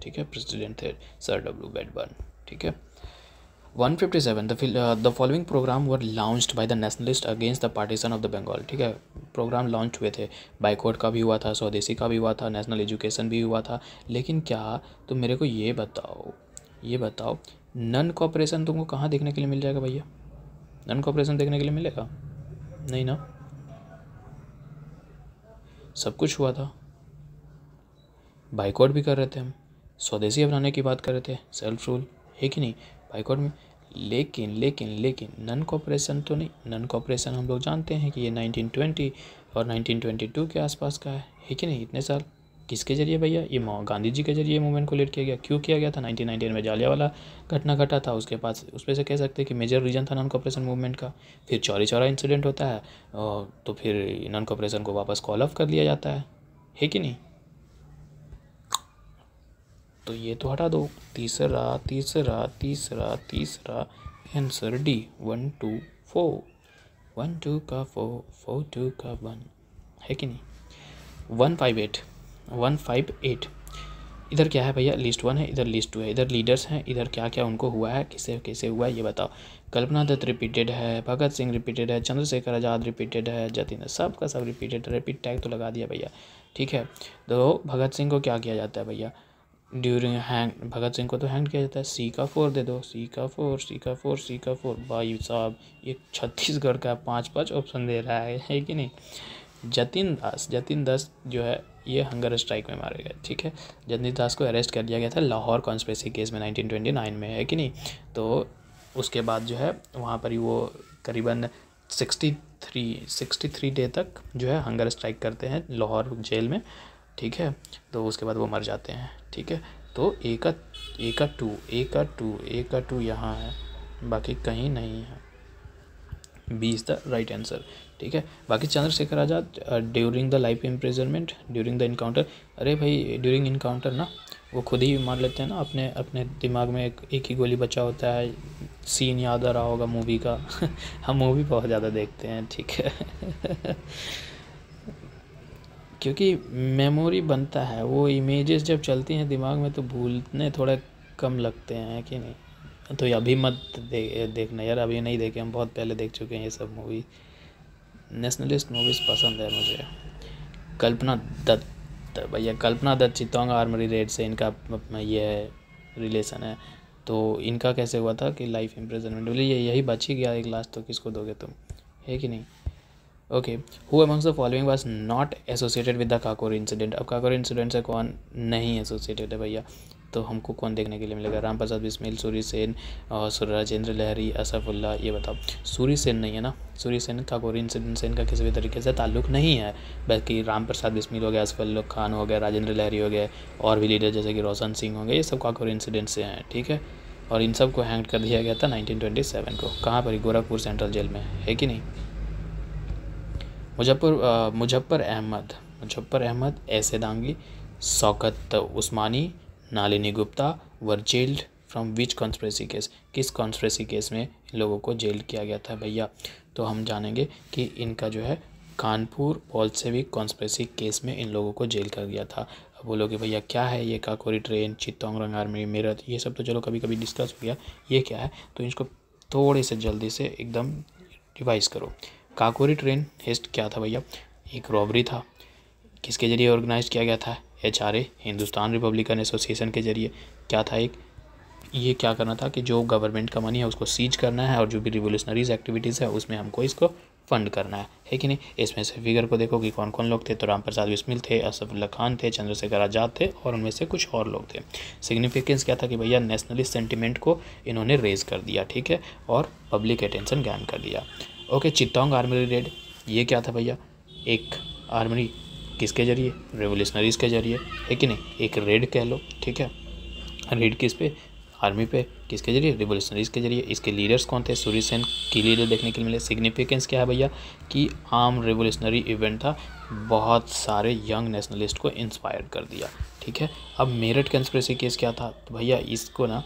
ठीक है, प्रेसिडेंट थे सर W वेडबर्न, ठीक है। 157 the following programme were launched by the nationalist against the partition of the Bengal, ठीक है। प्रोग्राम लॉन्च हुए थे, बाइकआउट का भी हुआ था, स्वदेशी का भी हुआ था, नेशनल एजुकेशन भी हुआ था। लेकिन क्या तो मेरे को ये बताओ नन कॉपरेशन तुमको कहाँ देखने के लिए मिल जाएगा भैया? नन कॉपरेशन देखने के लिए मिलेगा नहीं ना, सब कुछ हुआ था, बाइकआउट भी कर रहे थे हम, स्वदेशी अपनाने की बात कर रहे थे, सेल्फ रूल है कि नहीं बाइकआउट में। लेकिन नन कॉपरेशन तो नहीं। नन कॉपरेशन हम लोग जानते हैं कि ये 1920 और 1922 के आसपास का है कि नहीं। इतने साल किसके जरिए भैया? ये गांधी जी के जरिए मूवमेंट को लीड किया गया। क्यों किया गया था? 1919 में जालियांवाला घटना घटा था, उसके पास उस पर से कह सकते हैं कि मेजर रीजन था नॉन कॉपरेशन मूवमेंट का। फिर चौरी चौरा इंसिडेंट होता है तो फिर नॉन कॉपरेशन को वापस कॉल ऑफ कर लिया जाता है कि नहीं। तो ये तो हटा दो। तीसरा आंसर D 1 2 4 1 2 का 4, 4 2 का 1, है कि नहीं। 158 इधर क्या है भैया, लिस्ट 1 है, इधर लिस्ट 2 है, इधर लीडर्स हैं, इधर क्या क्या उनको हुआ है, किसे कैसे हुआ है ये बताओ। कल्पना दत्त रिपीटेड है, भगत सिंह रिपीटेड है, चंद्रशेखर आज़ाद रिपीटेड है, जतिन सब का सब रिपीटेड, रिपीट टैग तो लगा दिया भैया, ठीक है। तो भगत सिंह को क्या किया जाता है भैया, ड्यूरिंग हैंग, भगत सिंह को तो हैंग किया जाता है, C का 4 दे दो, C का 4, C का 4, C का 4। भाई साहब ये छत्तीसगढ़ का 5 ऑप्शन दे रहा है कि नहीं। जतिन दास जो है ये हंगर स्ट्राइक में मारे गए, ठीक है। जतिन दास को अरेस्ट कर लिया गया था लाहौर कॉन्स्पिरेसी केस में 1929 में, है कि नहीं। तो उसके बाद जो है वहाँ पर ही वो करीबन 63 डे तक जो है हंगर स्ट्राइक करते हैं लाहौर जेल में, ठीक है। तो उसके बाद वो मर जाते हैं, ठीक है। तो ए का टू यहाँ है, बाकी कहीं नहीं है। B is the right answer, ठीक है। बाकी Chandrashekhar Azad during the life imprisonment, during the encounter, अरे भाई ड्यूरिंग इनकाउंटर ना वो खुद ही मान लेते हैं ना, अपने अपने दिमाग में एक ही गोली बचा होता है। सीन याद आ रहा होगा मूवी का हम मूवी बहुत ज़्यादा देखते हैं, ठीक है क्योंकि मेमोरी बनता है, वो इमेजेस जब चलती हैं दिमाग में तो भूलने थोड़ा कम लगते हैं कि नहीं। तो अभी मत देखना यार, अभी नहीं देखे, हम बहुत पहले देख चुके हैं ये सब मूवी। नेशनलिस्ट मूवीज़ पसंद है मुझे। कल्पना दत्त भैया, कल्पना दत्त चित्तौंग आर्मरी रेड से इनका ये है रिलेशन है। तो इनका कैसे हुआ था कि लाइफ इम्प्रिजनमेंट, बोले यही बच ही गया एक लास्ट, तो किसको दोगे तुम, है कि नहीं। Okay, who amongst the following was not associated with the Kakori incident. अब काकोरी इंसिडेंट से कौन नहीं एसोसिएटेड है भैया, तो हमको कौन देखने के लिए मिलेगा, राम प्रसाद बिस्मिल, सूरी सेन और राजेंद्र लहरी, असफुल्ला, ये बताओ। सूरी सेन नहीं है ना, सूरी सेन काकोरी इंसिडेंट से इनका किसी भी तरीके से ताल्लुक नहीं है, बल्कि राम प्रसाद बिस्मिल हो गया, असफुल्ला खान हो गया, राजेंद्र लहरी हो गए, और भी लीडर जैसे कि रोशन सिंह हो गए, ये सब काकोरी इंसिडेंट से हैं, ठीक है। और इन सब को हैंग कर दिया गया था 1927 को, कहाँ पर, गोरखपुर सेंट्रल जेल में, है कि नहीं। Muzaffar Ahmad, S A Dange, Shaukat Usmani, Nalini Gupta were jailed from which conspiracy case, किस कॉन्स्पिरेसी केस में इन लोगों को जेल किया गया था भैया। तो हम जानेंगे कि इनका जो है कानपुर बोल्शेविक कॉन्स्पिरेसी केस में इन लोगों को जेल कर दिया था। अब बोलोगे भैया क्या है ये, काकोरी ट्रेन, चित्तौंग रंग आर्मी, मेरठ, ये सब तो चलो कभी कभी डिस्कस हो गया, ये क्या है, तो इसको थोड़े से जल्दी से एकदम रिवाइज करो। काकोरी ट्रेन हेस्ट क्या था भैया, एक रॉबरी था, किसके जरिए ऑर्गेनाइज किया गया था, HRA हिंदुस्तान रिपब्लिकन एसोसिएशन के जरिए। क्या था एक, ये क्या करना था कि जो गवर्नमेंट का मनी है उसको सीज करना है, और जो भी रिवोल्यूशनरीज एक्टिविटीज़ है उसमें हमको इसको फंड करना है कि नहीं। इसमें से फिगर को देखो कि कौन कौन लोग थे, तो राम प्रसाद बिस्मिल थे, असफुल्ला खान थे, चंद्रशेखर आज़ाद थे, और उनमें से कुछ और लोग थे। सिग्निफिकेंस क्या था कि भैया नेशनलिस्ट सेंटिमेंट को इन्होंने रेज कर दिया, ठीक है, और पब्लिक अटेंशन गैन कर दिया। ओके, चित्तौंग आर्मरी रेड, ये क्या था भैया, एक आर्मरी किसके जरिए, रेवोल्यूशनरीज के जरिए, है कि नहीं, एक रेड कह लो, ठीक है। रेड किस पे, आर्मी पे, किसके जरिए, रिवोल्यूशनरीज के जरिए। इसके लीडर्स कौन थे, सूरी सेन की लीडर देखने के लिए मिले। सिग्निफिकेंस क्या है भैया कि आर्म रिवोल्यूशनरी इवेंट था, बहुत सारे यंग नेशनलिस्ट को इंस्पायर कर दिया, ठीक है। अब मेरठ कंस्पिरेसी केस क्या था, तो भैया इसको ना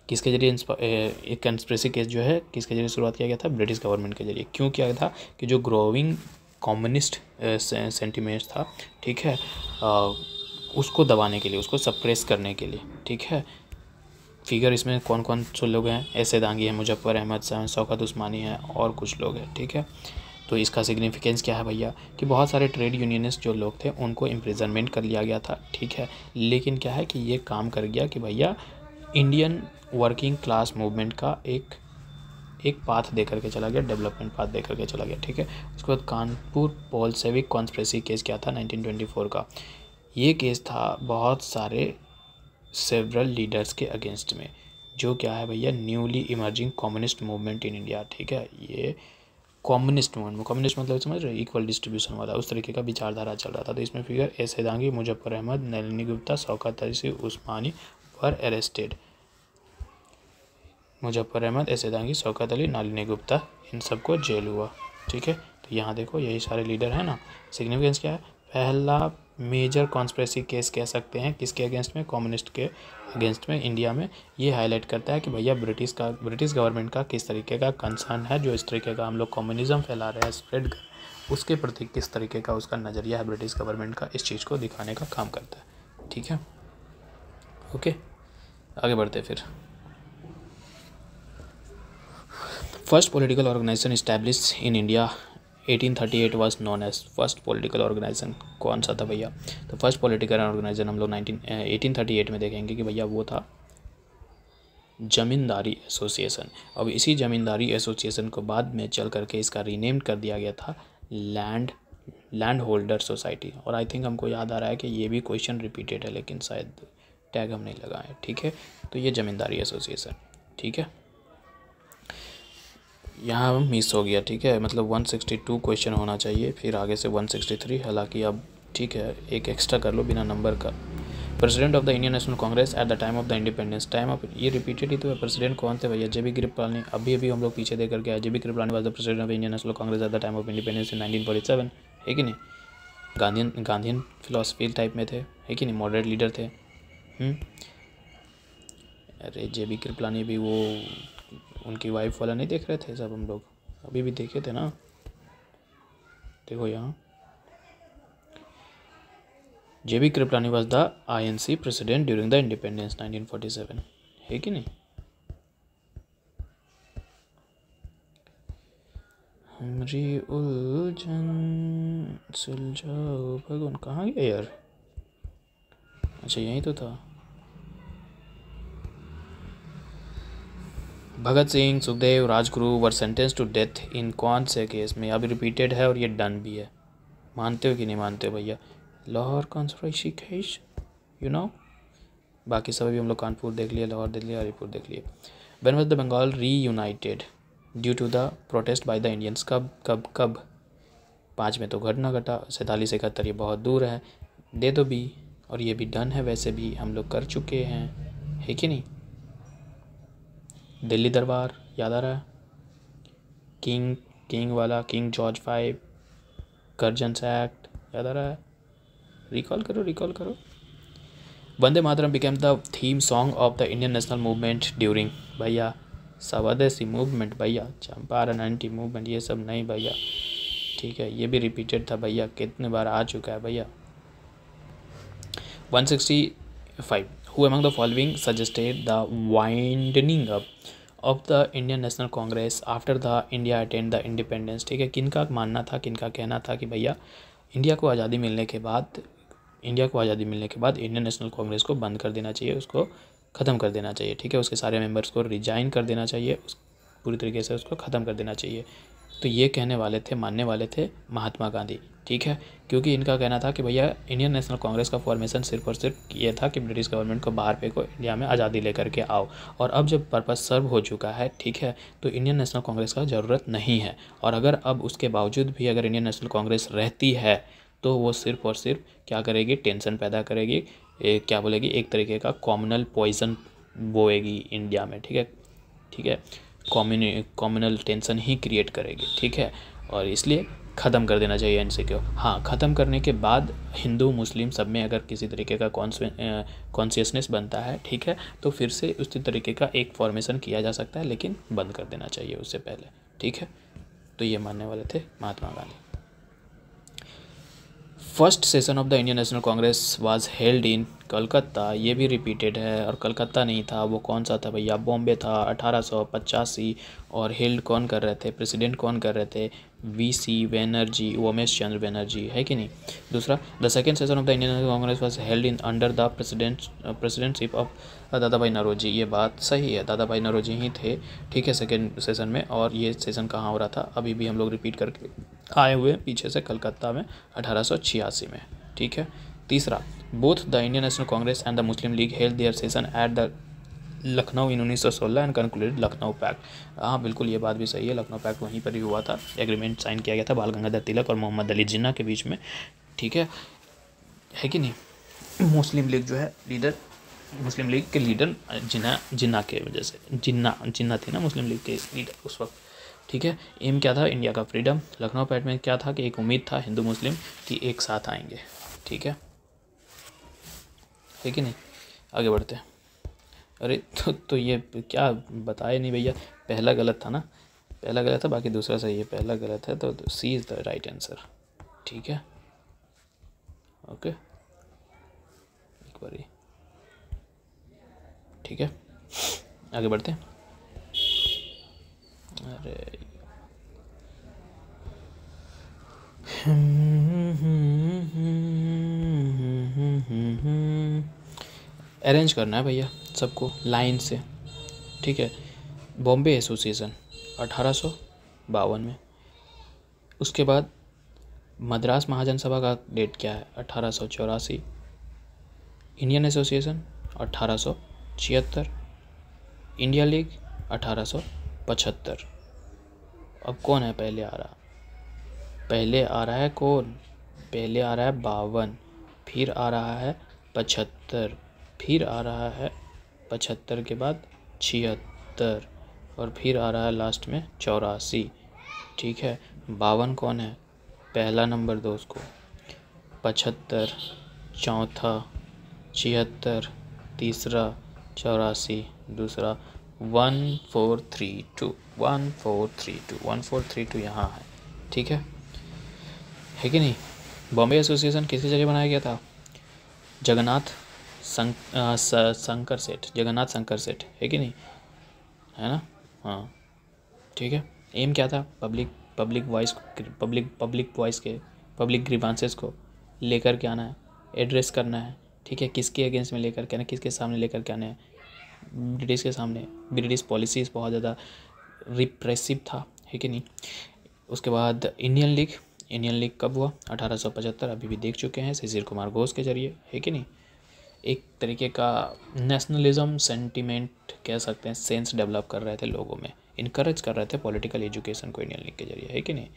किसके जरिए एक कंस्पिरेसी केस जो है किसके जरिए शुरुआत किया गया था, ब्रिटिश गवर्नमेंट के जरिए। क्यों किया था कि जो ग्रोविंग कम्युनिस्ट सेंटिमेंट्स था, ठीक है, उसको दबाने के लिए, उसको सप्रेस करने के लिए, ठीक है। फिगर इसमें कौन कौन से लोग हैं, ऐसे दांगी हैं, मुजफ्फर अहमद, शौकत उस्मानी हैं, और कुछ लोग हैं, ठीक है। तो इसका सिग्निफिकेंस क्या है भैया कि बहुत सारे ट्रेड यूनियनिस्ट जो लोग थे उनको इम्प्रिजनमेंट कर लिया गया था, ठीक है। लेकिन क्या है कि ये काम कर गया कि भैया इंडियन वर्किंग क्लास मूवमेंट का एक पाथ दे करके चला गया, डेवलपमेंट पाथ दे करके चला गया, ठीक है। उसके बाद कानपुर बोल्शेविक कॉन्स्पिरेसी केस क्या था 1924 का, ये केस था बहुत सारे सेवरल लीडर्स के अगेंस्ट में, जो क्या है भैया newly emerging communist movement in India, ठीक है। ये कम्युनिस्ट मूवमेंट, कम्युनिस्ट मतलब समझ रहे, इक्वल डिस्ट्रीब्यूशन वाला, उस तरीके का विचारधारा चल रहा था। तो इसमें फिगर ऐसे दांगी, मुजफ्फर अहमद, नलिनी गुप्ता, शौकत उस्मानी were arrested. Muzaffar Ahmad, S A Dange, Shaukat Ali, Nalini Gupta, इन सबको जेल हुआ, ठीक है। तो यहाँ देखो यही सारे लीडर हैं ना। सिग्निफिकेंस क्या है, पहला मेजर कॉन्स्पिरेसी केस कह सकते हैं किसके अगेंस्ट में, कम्युनिस्ट के अगेंस्ट में इंडिया में। ये हाईलाइट करता है कि भैया ब्रिटिश गवर्नमेंट का किस तरीके का कंसर्न है, जो इस तरीके का हम लोग कम्युनिज्म फैला रहे हैं, स्प्रेड कर, उसके प्रति किस तरीके का उसका नज़रिया है ब्रिटिश गवर्नमेंट का, इस चीज़ को दिखाने का काम करता है। ठीक है, ओके, आगे बढ़ते फिर। First political organisation establish in India 1838 was known as. First political organisation कौन सा था भैया? तो फर्स्ट पॉलिटिकल ऑर्गेनाइजेशन हम लोग 1838 में देखेंगे कि भैया वो था जमींदारी एसोसिएशन। अब इसी जमींदारी एसोसिएशन को बाद में चल करके इसका रीनेम कर दिया गया था लैंड होल्डर सोसाइटी। और आई थिंक हमको याद आ रहा है कि ये भी क्वेश्चन रिपीटेड है, लेकिन शायद टैग हम नहीं लगाए। ठीक है, तो ये जमींदारी एसोसिएशन। ठीक है, यहाँ मिस हो गया। ठीक है, मतलब 162 क्वेश्चन होना चाहिए, फिर आगे से 163। हालांकि अब ठीक है, एक एक्स्ट्रा कर लो बिना नंबर का। President of the Indian National Congress at the time of the independence. Time of ये रिपीटेड ही तो है। प्रेसिडेंट कौन थे भैया? JB कृपलानी। अभी हम लोग पीछे देख करके आए। JB Kripalani was the president of Indian National Congress at the time of independence in 1947, है कि नहीं? गांधीन फिलोसफी टाइप में थे, है कि नहीं? मॉडरेट लीडर थे। अरे JB कृपलानी भी वो उनकी वाइफ वाला नहीं देख रहे थे सब हम लोग? अभी भी देखे थे ना, देखो यहाँ। JB Kripalani was the INC president during the independence 1947, है कि नहीं? हमरी उलझन सुलझाओ भगवान। कहाँ गया यार? अच्छा यहीं तो था। भगत सिंह, सुखदेव, राजगुरु वर सेंटेंस टू डेथ इन कौन से केस में? अभी रिपीटेड है और ये डन भी है। मानते हो कि नहीं मानते हो भैया? Lahore conspiracy case, you know. बाकी सब भी हम लोग कानपुर देख लिया, लाहौर देख लिया, हरिपुर देख लिया। When was the Bengal reunited due to the protest by the Indians? कब कब कब? 5 में तो घटना घटा, 47 71 ये बहुत दूर है, दे दो भी। और ये भी डन है, वैसे भी हम लोग कर चुके हैं, है कि नहीं? दिल्ली दरबार याद आ रहा है? किंग वाला, किंग जॉर्ज 5, कर्जन्स एक्ट याद आ रहा है? रिकॉल करो। Vande Mataram became the theme song of the Indian national movement during? भैया स्वदेशी मूवमेंट, भैया चंपारण एंटी मूवमेंट, ये सब नहीं भैया। ठीक है, ये भी रिपीटेड था भैया, कितने बार आ चुका है भैया। 165 who among the following suggested the winding up of the Indian National Congress after the India attend the independence? ठीक है, किनका मानना था, किनका कहना था कि भैया इंडिया को आज़ादी मिलने के बाद इंडियन नेशनल कांग्रेस को बंद कर देना चाहिए, उसको ख़त्म कर देना चाहिए। ठीक है, उसके सारे मेंबर्स को रिजाइन कर देना चाहिए, पूरी तरीके से उसको ख़त्म कर देना चाहिए। तो ये कहने वाले थे, मानने वाले थे महात्मा गांधी। ठीक है, क्योंकि इनका कहना था कि भैया इंडियन नेशनल कांग्रेस का फॉर्मेशन सिर्फ और सिर्फ ये था कि ब्रिटिश गवर्नमेंट को बाहर फेंको, इंडिया में आज़ादी लेकर के आओ। और अब जब पर्पस सर्व हो चुका है, ठीक है, तो इंडियन नेशनल कांग्रेस का ज़रूरत नहीं है। और अगर अब उसके बावजूद भी अगर इंडियन नेशनल कांग्रेस रहती है तो वो सिर्फ और सिर्फ क्या करेगी? टेंशन पैदा करेगी, क्या बोलेगी, एक तरीके का कॉम्युनल पॉइजन बोएगी इंडिया में। ठीक है, कॉम्युनल टेंशन ही क्रिएट करेगी। ठीक है, और इसलिए ख़त्म कर देना चाहिए इनसे। क्यों? हाँ, ख़त्म करने के बाद हिंदू मुस्लिम सब में अगर किसी तरीके का कॉन्शियसनेस बनता है, ठीक है, तो फिर से उसी तरीके का एक फॉर्मेशन किया जा सकता है, लेकिन बंद कर देना चाहिए उससे पहले। ठीक है, तो ये मानने वाले थे Mahatma Gandhi. First session of the Indian National Congress was held in Calcutta. ये भी रिपीटेड है, और कलकत्ता नहीं था, वो कौन सा था भैया? बॉम्बे था, 1885। और हेल्ड कौन कर रहे थे? प्रेसिडेंट कौन कर रहे थे? VC बैनर्जी, उमेश चंद्र बैनर्जी, है कि नहीं? दूसरा, the second session of the Indian National Congress was held in under the presidentship of दादा भाई नौरोजी। ये बात सही है, दादा भाई नौरोजी ही थे। ठीक है, सेकेंड सेशन में। और ये सेशन कहाँ हो रहा था? अभी भी हम लोग रिपीट करके आए हुए पीछे से, कलकत्ता में 1886 में। ठीक है, तीसरा, both the Indian National Congress and the Muslim League held their session at the Lucknow in 1916 and concluded Lucknow pact. हाँ बिल्कुल, ये बात भी सही है, लखनऊ पैक्ट वहीं पर ही हुआ था। एग्रीमेंट साइन किया गया था बाल गंगाधर तिलक और मोहम्मद अली जिन्ना के बीच में। ठीक है कि नहीं? मुस्लिम लीग जो है मुस्लिम लीग के लीडर जिन्ना के वजह से, जिन्ना थे ना मुस्लिम लीग के लीडर उस वक्त। ठीक है, एम क्या था? इंडिया का फ्रीडम। लखनऊ पैक्ट में क्या था कि एक उम्मीद था हिंदू मुस्लिम कि एक साथ आएंगे। ठीक है। है कि नहीं। आगे बढ़ते हैं। अरे तो ये क्या बताए नहीं भैया, पहला गलत था ना, पहला गलत था, बाकी दूसरा सही है। पहला गलत है तो सी इज़ द राइट आंसर। ठीक है, ओके, एक बार, ठीक है, आगे बढ़ते हैं। अरे अरेंज करना है भैया सबको लाइन से, ठीक है। बॉम्बे एसोसिएशन 1852 में, उसके बाद मद्रास महाजन सभा का डेट क्या है 1884, इंडियन एसोसिएशन 1876, इंडिया लीग 1875। अब कौन है पहले आ रहा, पहले आ रहा है कौन, पहले आ रहा है 52, फिर आ रहा है 75, फिर आ रहा है 75 के बाद 76 और फिर आ रहा है लास्ट में 84। ठीक है, 52 कौन है, पहला नंबर दो उसको, 75 चौथा, 76 तीसरा, 84 दूसरा, 1432 1432 1432 यहाँ है। ठीक है कि नहीं। बॉम्बे एसोसिएशन किसी जगह बनाया गया था, जगन्नाथ शंकर सेठ, जगन्नाथ शंकर सेठ, है कि नहीं, है ना। हाँ ठीक है। एम क्या था, पब्लिक वॉइस के पब्लिक ग्रीवांसेस को लेकर के आना है, एड्रेस करना है। ठीक है, किसके अगेंस्ट में लेकर के आना है, किसके सामने लेकर के आना है, ब्रिटिश के सामने। ब्रिटिश पॉलिसीज़ बहुत ज़्यादा रिप्रेसिव था, है कि नहीं। उसके बाद इंडियन लीग कब हुआ, 1875, अभी भी देख चुके हैं, शिशिर कुमार घोष के जरिए, है कि नहीं। एक तरीके का नेशनलिज्म सेंटिमेंट कह सकते हैं, सेंस डेवलप कर रहे थे लोगों में, इनकरेज कर रहे थे पॉलिटिकल एजुकेशन को इंडियन लीग के जरिए, है कि नहीं।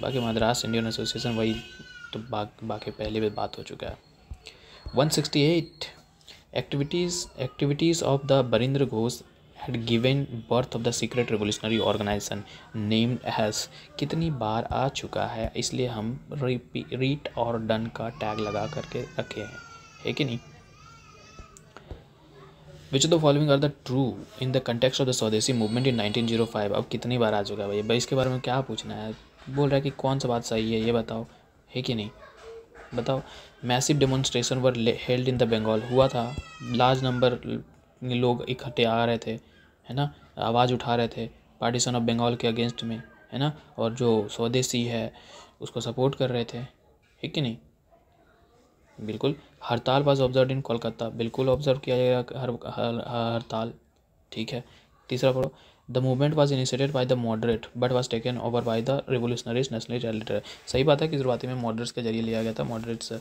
बाकी मद्रास इंडियन एसोसिएशन वही तो बाकी पहले भी बात हो चुका है। 168 activities of the Barindra Ghosh had given birth of the secret revolutionary organization named as कितनी बार आ चुका है, इसलिए हम रीट और डन का टैग लगा करके रखे हैं, है कि नहीं। Which of the following are the true in the context of the स्वदेशी मूवमेंट इन 1905। अब कितनी बार आ चुका है भाई इसके बारे में क्या पूछना है, बोल रहा है कि कौन सा बात सही है ये बताओ, है कि नहीं, बताओ। Massive demonstration were held in the Bengal, हुआ था, लार्ज नंबर लोग इकट्ठे आ रहे थे, है ना, आवाज़ उठा रहे थे पार्टीशन ऑफ बंगाल के अगेंस्ट में, है ना, और जो स्वदेशी है उसको सपोर्ट कर रहे थे, है कि नहीं। बिल्कुल। हड़ताल वाज ऑब्जर्व इन कोलकाता, बिल्कुल ऑब्जर्व किया जाएगा हड़ताल, ठीक है। तीसरा पढ़ो, the movement was initiated by the moderate but was taken over by the revolutionaries nationalist elite. सही बात है कि शुरुआती में मॉडरेट्स के जरिए लिया गया था, मॉडरेट्स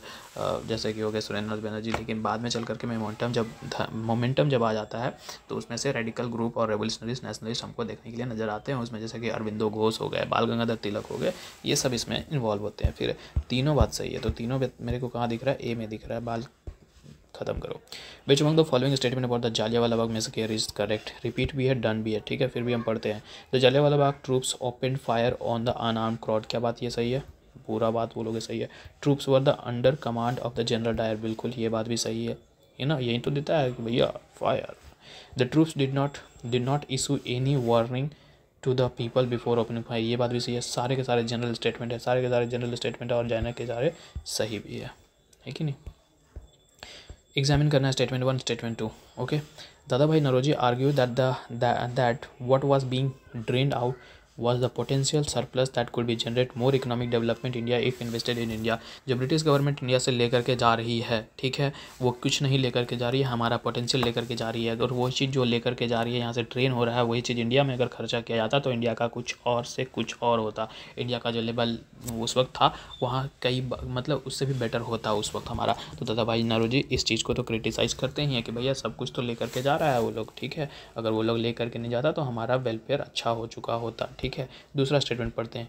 जैसे कि हो गए सुरेंद्र बनर्जी, लेकिन बाद में चल करके मोमेंटम जब आ जाता है तो उसमें से रेडिकल ग्रुप और रेवोल्यूशनरीज नेशनलिस्ट हमको देखने के लिए नजर आते हैं, उसमें जैसे कि अरविंदो घोष हो गए, बाल गंगाधर तिलक हो गए, ये सब इसमें इन्वॉल्व होते हैं। फिर तीनों बात सही है, तो तीनों मेरे को कहाँ दिख रहा है, ए में दिख रहा है, बाल खत्म करो। Which among the following statement about the Jallianwala Bagh massacre is correct, repeat भी है डन भी है, ठीक है। फिर भी हम पढ़ते हैं, the Jallianwala Bagh troops open fire on the unarmoured crowd, क्या बात ये सही है, पूरा बात बोलोगे सही है। Troops were the under command of the general Dyer, बिल्कुल ये बात भी सही है ना, यही तो देता है कि भैया fire. The troops did not issue any warning to the people before opening fire, ये बात भी सही है। सारे के सारे जनरल स्टेटमेंट है, सारे के सारे जनरल स्टेटमेंट है और जाने के सारे सही भी है कि नहीं। एग्जामिन करना है statement 1 statement 2, okay. Dadabhai Naoroji argue that what was being drained out was the potential surplus that could be generate more economic development India if invested in India। जो ब्रिटिश गवर्नमेंट इंडिया से लेकर के जा रही है, ठीक है, वो कुछ नहीं लेकर के जा रही है, हमारा पोटेंशियल लेकर के जा रही है। अगर वो चीज़ जो लेकर के जा रही है यहाँ से ट्रेन हो रहा है, वही चीज़ इंडिया में अगर खर्चा किया जाता तो इंडिया का कुछ और से कुछ और होता, इंडिया का जो लेवल उस वक्त था वहाँ कई मतलब उससे भी बेटर होता उस वक्त हमारा। तो दादा भाई नौरोजी इस चीज़ को तो क्रिटिसाइज़ करते ही हैं कि भैया सब कुछ तो लेकर के जा रहा है वो लोग, ठीक है, अगर वो लोग लेकर के नहीं जाता तो हमारा वेलफेयर अच्छा हो चुका होता, ठीक है। दूसरा स्टेटमेंट पढ़ते हैं,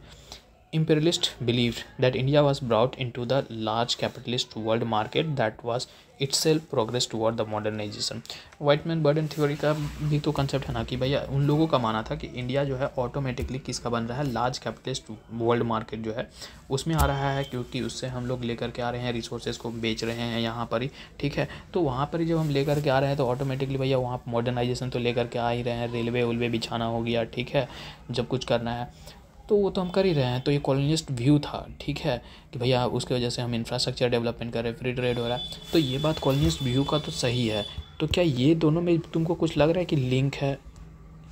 imperialists believed that India was brought into the large capitalist world market that was itself progress toward the modernization. White man burden theory का भी तो कंसेप्ट है ना कि भैया उन लोगों का माना था कि इंडिया जो है ऑटोमेटिकली किसका बन रहा है, लार्ज कैपिटलिस्ट वर्ल्ड मार्केट जो है उसमें आ रहा है, क्योंकि उससे हम लोग लेकर के आ रहे हैं, रिसोर्सेज को बेच रहे हैं यहाँ पर ही, ठीक है। तो वहाँ पर ही जब हम लेकर के आ रहे हैं तो ऑटोमेटिकली भैया वहाँ मॉडर्नाइजेशन तो लेकर के आ ही रहे हैं, रेलवे उलवे बिछाना हो गया, ठीक है, जब कुछ करना है तो वो तो हम कर ही रहे हैं। तो ये कॉलोनिस्ट व्यू था, ठीक है, कि भैया उसकी वजह से हम इंफ्रास्ट्रक्चर डेवलपमेंट कर रहे हैं, फ्री ट्रेड हो रहा है, तो ये बात कॉलोनिस्ट व्यू का तो सही है। तो क्या ये दोनों में तुमको कुछ लग रहा है कि लिंक है?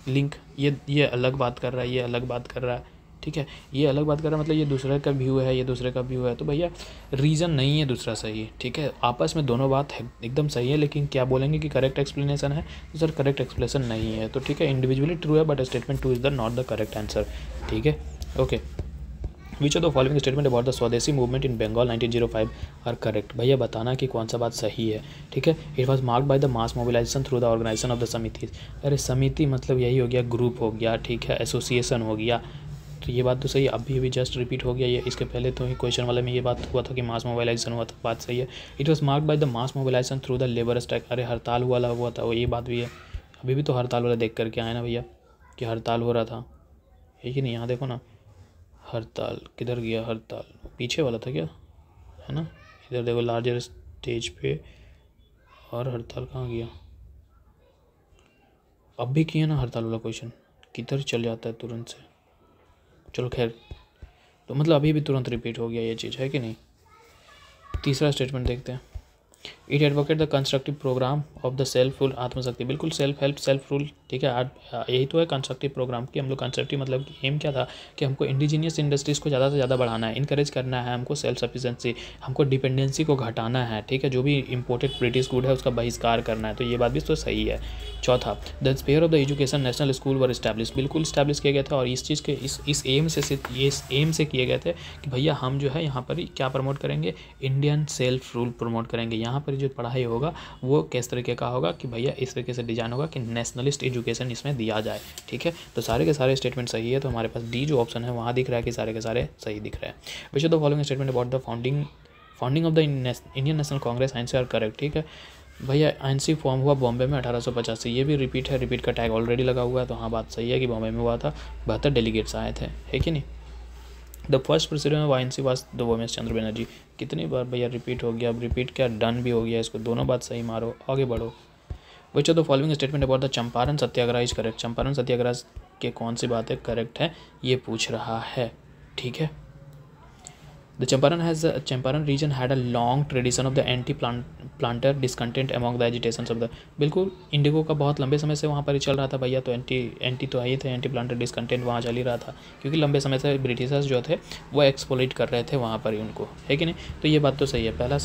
लिंक ये अलग बात कर रहा है, ये अलग बात कर रहा है, ठीक है, ये अलग बात कर रहा है, मतलब ये दूसरे का व्यू है, ये दूसरे का व्यू है, तो भैया रीज़न नहीं है दूसरा सही, ठीक है, आपस में दोनों बात है एकदम सही है, लेकिन क्या बोलेंगे कि करेक्ट एक्सप्लेनेशन है, तो सर करेक्ट एक्सप्लेनेशन नहीं है, तो ठीक है, इंडिविजुअली ट्रू है but statement 2 is the not the correct answer, ठीक है, okay. Which of the following statement about the Swadeshi movement in Bengal 1905 are correct? भैया बताना कि कौन सा बात सही है, ठीक है। It was marked by the mass mobilisation through the organisation of the samitis. अरे समिति मतलब यही हो गया, ग्रुप हो गया, ठीक है, एसोसिएशन हो गया, तो ये बात तो सही है, अभी जस्ट रिपीट हो गया ये, इसके पहले तो ही क्वेश्चन वाले में ये बात हुआ था कि मास मोबिलाइजेशन हुआ था, बात सही है। It was marked by the mass mobilisation through the labour strike, अरे हड़ताल वाला हुआ था वो, ये बात भी है, अभी भी तो हड़ताल वाला देख करके आए ना भैया कि हड़ताल हो रहा था, है कि नहीं, यहाँ देखो ना, हड़ताल किधर गया, हड़ताल पीछे वाला था क्या, है ना, इधर देखो लार्जर स्टेज पे, और हड़ताल कहाँ गया, अब भी किया ना हड़ताल वाला क्वेश्चन, किधर चल जाता है तुरंत से, चलो खैर, तो मतलब अभी भी तुरंत रिपीट हो गया ये चीज़, है कि नहीं। तीसरा स्टेटमेंट देखते हैं। It advocate the constructive programme of the self rule atmashakti, बिल्कुल सेल्फ हेल्प सेल्फ रूल, ठीक है, यही तो है कंस्ट्रक्टिव प्रोग्राम की, हम लोग कंस्ट्रक्टिव मतलब कि एम क्या था कि हमको इंडिजीनियस इंडस्ट्रीज़ को ज़्यादा से ज़्यादा बढ़ाना है, इंकरेज करना है, हमको सेल्फ सफिशेंसी, हमको डिपेंडेंसी को घटाना है, ठीक है, जो भी इंपोर्टेड ब्रिटिश गुड है उसका बहिष्कार करना है, तो ये बात भी तो सही है। चौथा, the sphere of the education national school were establish, बिल्कुल इस्टेब्लिश किए गए थे, और इस चीज़ के इस एम से किए गए थे कि भैया हम जो है यहाँ पर क्या प्रमोट करेंगे, इंडियन सेल्फ रूल प्रमोट करेंगे, यहाँ पर जो पढ़ाई होगा वो किस तरीके का होगा कि भैया इस तरीके से डिजाइन होगा कि नेशनलिस्ट एजुकेशन इसमें दिया जाए, ठीक है, तो सारे के सारे स्टेटमेंट सही है, तो हमारे पास डी जो ऑप्शन है वहाँ दिख रहा है कि सारे के सारे सही दिख रहे हैं। Which of the following statement about the founding of the Indian National Congress INC are correct, ठीक है, भैया आईएनसी फॉर्म हुआ बॉम्बे में 1885, ये भी रिपीट है, रिपीट का टैग ऑलरेडी लगा हुआ है, तो हाँ बात सही है कि बॉम्बे में हुआ था, 72 डेलीगेट्स आए थे, है कि नहीं। The first president of INC was the Womesh Chandra Bonnerjee, कितनी बार भैया रिपीट हो गया, अब रिपीट क्या डन भी हो गया, इसको दोनों बात सही मारो, आगे बढ़ो। Which of the following statement about the Champaran satyagraha is correct, Champaran satyagraha के कौन सी बातें करेक्ट है ये पूछ रहा है, ठीक है। The Champaran region had a long tradition of the anti-planter discontent among the agitations of the, बिल्कुल इंडिगो का बहुत लंबे समय से वहाँ पर ही चल रहा था भैया, तो एंटी तो आए थे, एंटी प्लांटर डिसकंटेंट वहाँ चल ही रहा था, क्योंकि लंबे समय से ब्रिटिशर्स जो थे वो एक्सप्लॉइट कर रहे थे वहाँ पर ही उनको, है कि नहीं, तो ये बात तो सही है, पहला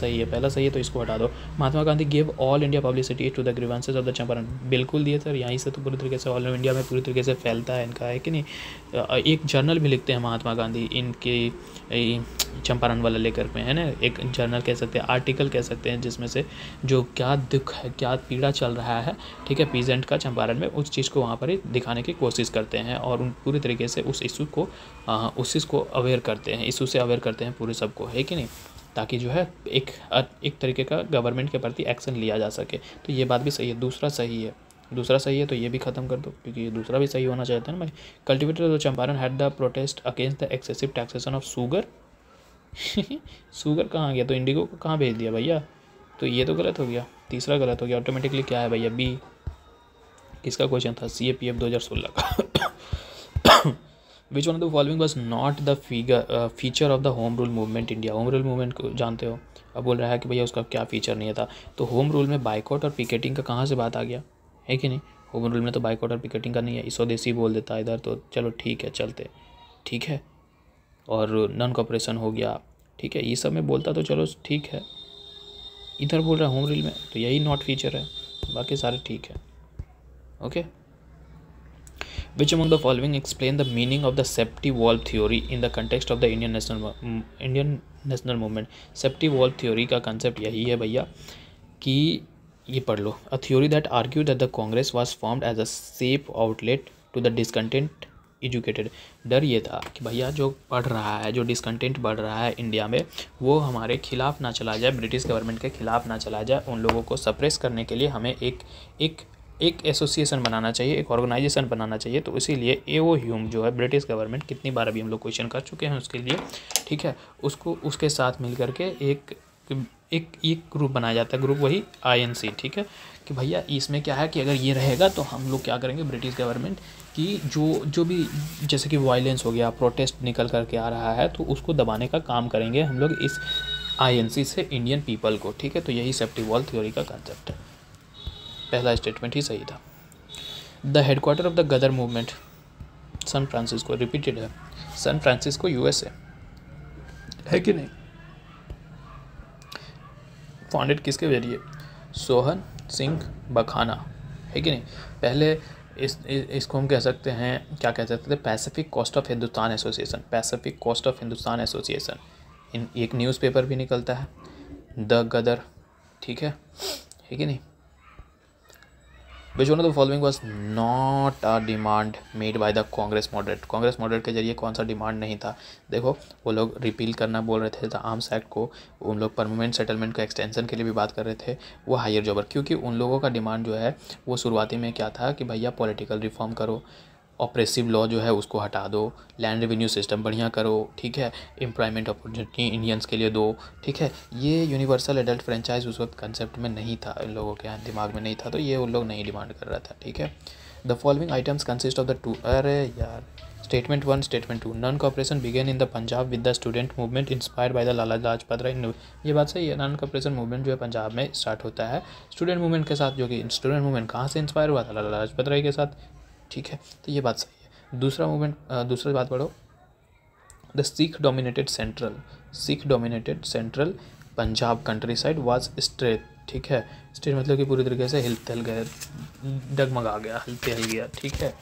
सही है, तो इसको हटा दो। Mahatma Gandhi give all India publicity to the grievances of the Champaran, बिल्कुल दिए सर, यहीं से तो पूरी तरीके से ऑल इंडिया में पूरी तरीके से फैलता है इनका, है कि नहीं। एक जर्नल भी लिखते हैं महात्मा गांधी इनके चंपारण वाला लेकर में, है ना, एक जर्नल कह सकते हैं, आर्टिकल कह सकते हैं, जिसमें से जो क्या दुख है, क्या पीड़ा चल रहा है, ठीक है, पीजेंट का चंपारण में, उस चीज़ को वहाँ पर ही दिखाने की कोशिश करते हैं, और उन पूरी तरीके से उस इशू को उस चीज़ को अवेयर करते हैं, इशू से अवेयर करते हैं पूरे सबको, है कि नहीं, ताकि जो है एक तरीके का गवर्नमेंट के प्रति एक्शन लिया जा सके, तो ये बात भी सही है। दूसरा सही है, तो ये भी ख़त्म कर दो, क्योंकि ये दूसरा भी सही होना चाहते हैं ना भाई। Cultivator of Champaran had the protest against the excessive taxation of sugar sugar कहाँ गया, तो इंडिगो को कहाँ भेज दिया भैया, तो ये तो गलत हो गया, तीसरा गलत हो गया, ऑटोमेटिकली क्या है भैया, बी। किसका क्वेश्चन था, CAPF 2016 का। विच one of the following was not the feature of the Home rule movement India, home rule movement को जानते हो, अब बोल रहा है कि भैया उसका क्या फीचर नहीं था, तो होम रूल में बाइकआउट और पिकेटिंग का कहाँ से बात आ गया, है कि नहीं, होम रूल में तो बाइकआउट और पिकेटिंग का नहीं है, स्वदेशी बोल देता है इधर, तो चलो ठीक है, चलते, ठीक है, और नॉन कॉपरेशन हो गया, ठीक है, ये सब में बोलता तो चलो ठीक है, इधर बोल रहा है होम रूल में, तो यही नॉट फीचर है, बाकी सारे ठीक है, okay. Which among the following explain the meaning of the safety valve theory in the context of the Indian national movement? Safety valve theory का concept यही है भैया कि ये पढ़ लो, a theory that argued that the Congress was formed as a safe outlet to the discontent educated. डर ये था कि भैया जो पढ़ रहा है, जो डिसकंटेंट बढ़ रहा है इंडिया में, वो हमारे खिलाफ ना चला जाए, ब्रिटिश गवर्नमेंट के खिलाफ ना चला जाए। उन लोगों को सप्रेस करने के लिए हमें एक एसोसिएशन बनाना चाहिए, एक ऑर्गेनाइजेशन बनाना चाहिए। तो इसीलिए एओ ह्यूम जो है ब्रिटिश गवर्नमेंट, कितनी बार अभी हम लोग क्वेश्चन कर चुके हैं उसके लिए, ठीक है, उसको उसके साथ मिल करके एक ग्रुप बनाया जाता है, ग्रुप वही INC, ठीक है, कि भैया इसमें क्या है कि अगर ये रहेगा तो हम लोग क्या करेंगे, ब्रिटिश गवर्नमेंट की जो भी जैसे कि वायलेंस हो गया, प्रोटेस्ट निकल करके आ रहा है, तो उसको दबाने का काम करेंगे हम लोग इस INC से इंडियन पीपल को, ठीक है। तो यही सेफ्टी वॉल थ्योरी का कंसेप्ट है। पहला स्टेटमेंट ही सही था। The headquarter of the Ghadar movement San Francisco, repeated है, सैन फ्रांसिस्को USA है कि नहीं। फाउंडेड किसके जरिए, सोहन सिंह बखाना, है कि नहीं। पहले इसको हम कह सकते हैं, क्या कह सकते थे, Pacific coast of Hindustan association, Pacific coast of Hindustan association. इन एक न्यूज़पेपर भी निकलता है, द गदर, ठीक है कि नहीं। Which one of the following was not a demand made by the Congress moderate? Congress moderate के जरिए कौन सा डिमांड नहीं था। देखो, वो लोग रिपील करना बोल रहे थे द आर्म्स एक्ट को, उन लोग परमानेंट सेटलमेंट का एक्सटेंशन के लिए भी बात कर रहे थे, वो हायर जॉबर, क्योंकि उन लोगों का डिमांड जो है वो शुरुआती में क्या था कि भैया पॉलिटिकल रिफॉर्म करो, ऑपरेसिव लॉ जो है उसको हटा दो, लैंड रेवेन्यू सिस्टम बढ़िया करो, ठीक है, एम्प्लॉयमेंट अपॉर्चुनिटी इंडियंस के लिए दो, ठीक है। ये यूनिवर्सल एडल्ट फ्रेंचाइज उस वक्त कंसेप्ट में नहीं था, इन लोगों के दिमाग में नहीं था, तो ये उन लोग नहीं डिमांड कर रहा था, ठीक है। The following items consist of the two, अरे यार, statement 1, statement 2, non cooperation began in the Punjab with the student movement inspired by the Lala Lajpat Rai. ये बात सही है, नॉन कॉपरेशन मूवमेंट जो है पंजाब में स्टार्ट होता है स्टूडेंट मूवमेंट के साथ, जो कि स्टूडेंट मूवमेंट कहाँ से इंस्पायर हुआ था, लाला लाजपत राय के साथ, ठीक है। तो ये बात सही है। दूसरा मूवमेंट, दूसरी बात पढ़ो, the Sikh dominated central Punjab country side was straight, ठीक है। स्ट्रेट मतलब कि पूरी तरीके से हिल गए, डगमगा गया, हिल गया, ठीक है,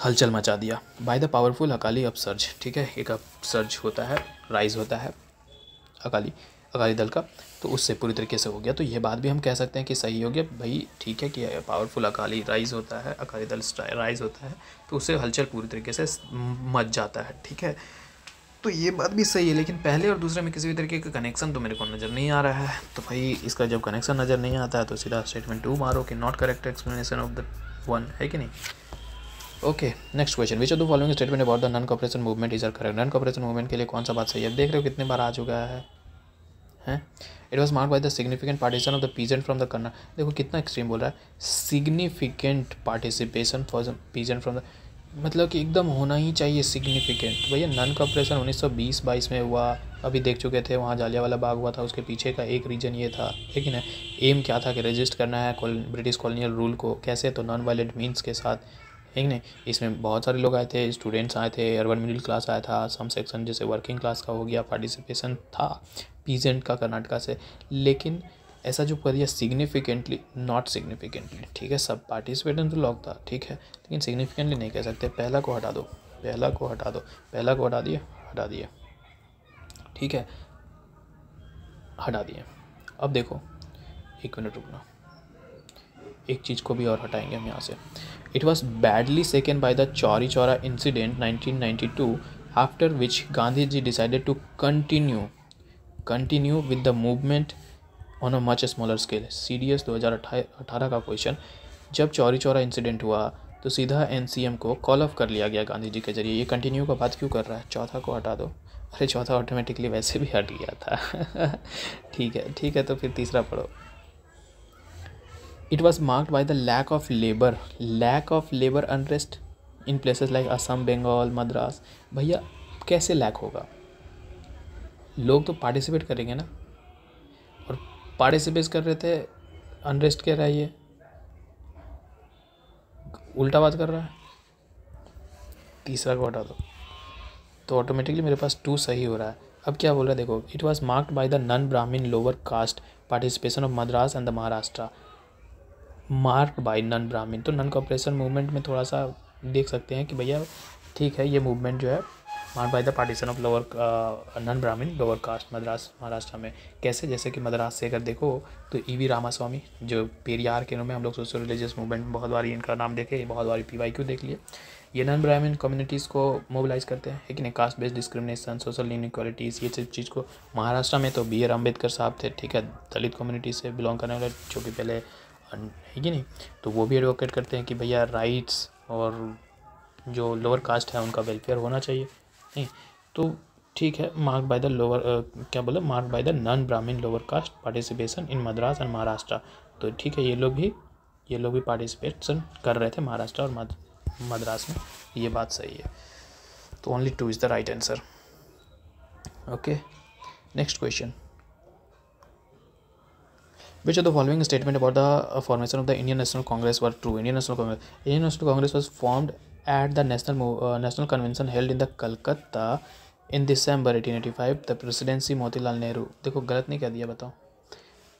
हलचल मचा दिया। By the powerful Akali upsurge, ठीक है, एक अपसर्ज होता है, राइज होता है अकाली दल का, तो उससे पूरी तरीके से हो गया। तो ये बात भी हम कह सकते हैं कि सही हो गया भाई, ठीक है, कि पावरफुल अकाली राइज होता है, अकाली दल राइज होता है, तो उससे हलचल पूरी तरीके से मच जाता है, ठीक है। तो ये बात भी सही है, लेकिन पहले और दूसरे में किसी भी तरीके का कनेक्शन तो मेरे को नज़र नहीं आ रहा है। तो भाई इसका जब कनेक्शन नज़र नहीं आता है तो सीधा स्टेटमेंट 2 मारो कि not correct explanation of the 1, है कि नहीं। Okay, next question, which of the following statement about the non cooperation movement is are correct. Non cooperation movement के लिए कौन सा बात सही है, देख रहे हो कितने बार आ चुका है। It was marked by the significant participation of the peasant from the Karnataka. देखो कितना एक्सट्रीम बोल रहा है, significant participation for the peasant from the, मतलब कि एकदम होना ही चाहिए सिग्निफिकेंट। भैया नॉन कॉपरेशन 1920-22 में हुआ, अभी देख चुके थे, वहाँ जालियांवाला बाग हुआ था, उसके पीछे का एक रीजन ये था, लेकिन एम क्या था कि रजिस्ट करना है ब्रिटिश कॉलोनियल रूल को, कैसे, तो नॉन वायलेंट मीन्स के साथ, है नहीं। इसमें बहुत सारे लोग आए थे, स्टूडेंट्स आए थे, अर्बन मिडिल क्लास आया था, सम सेक्शन जैसे वर्किंग क्लास का हो गया, पार्टिसिपेशन था पीजेंट का कर्नाटका से, लेकिन ऐसा जो कर दिया सिग्निफिकेंटली, नॉट सिग्निफिकेंटली, ठीक है। सब पार्टिसिपेशन तो लॉक था, ठीक है, लेकिन सिग्निफिकेंटली नहीं कह सकते। पहला को हटा दो, पहला को हटा दिए, ठीक है, हटा दिए। अब देखो, एक मिनट रुकना, एक चीज़ को भी और हटाएंगे हम यहाँ से। It was badly shaken by the Chauri Chaura incident 1992, after which Gandhi ji decided to continue with the movement on a much smaller scale. CDS 2018 का क्वेश्चन, जब चौरी चौरा इंसिडेंट हुआ तो सीधा NCM को कॉल ऑफ कर लिया गया गांधी जी के जरिए। ये कंटिन्यू का बात क्यों कर रहा है, चौथा को हटा दो। अरे चौथा ऑटोमेटिकली वैसे भी हट गया था ठीक है, तो फिर तीसरा पढ़ो। It was marked by the lack of labor unrest in places like Assam, Bengal, Madras। भैया कैसे लैक होगा, लोग तो पार्टिसिपेट करेंगे ना, और पार्टिसिपेट कर रहे थे, अनरेस्ट कह रहा है, ये उल्टा बात कर रहा है। तीसरा को हटा दो, तो ऑटोमेटिकली मेरे पास 2 सही हो रहा है। अब क्या बोल रहा है देखो, it was marked by the non Brahmin lower caste participation of Madras and the Maharashtra. Marked by non Brahmin, तो नॉन कॉपरेशन मूवमेंट में थोड़ा सा देख सकते हैं कि भैया ठीक है, ये मूवमेंट जो है marked by the partition of lower non ब्राह्मण लोअर कास्ट मद्रास महाराष्ट्र में। कैसे? जैसे कि मद्रास से अगर देखो तो ईवी रामास्वामी जो पेरियार के नाम में हम लोग सोशल रिलीजियस मूवमेंट बहुत बार इनका नाम देखे, बहुत बार PYQ देख लिए। ये नॉन ब्राह्मण कम्युनिटीज़ को मोबिलाइज करते हैं, है कि नहीं। Caste based discrimination, social inequalities, ये सब चीज़ को महाराष्ट्र में तो BR अम्बेडकर साहब थे, ठीक है, दलित कम्युनिटी से बिलोंग करने वाले, जो कि पहले, है कि नहीं। तो वो भी एडवोकेट करते हैं कि भैया राइट्स और जो लोअर कास्ट है उनका वेलफेयर होना चाहिए, नहीं तो ठीक है। मार्क्ड बाय द लोअर क्या बोला, मार्क्ड बाय द नॉन ब्राह्मण lower caste participation in Madras and Maharashtra. तो ठीक है, ये लोग भी पार्टिसिपेशन कर रहे थे महाराष्ट्र और मद्रास में, ये बात सही है। तो only 2 is the right answer. Okay, next question. Which of the following statement about the formation of the Indian National Congress were true? Indian National Congress was formed at the National Convention held in the Calcutta in December 1885. The presidency Motilal Nehru. देखो गलत नहीं कह दिया, बताओ।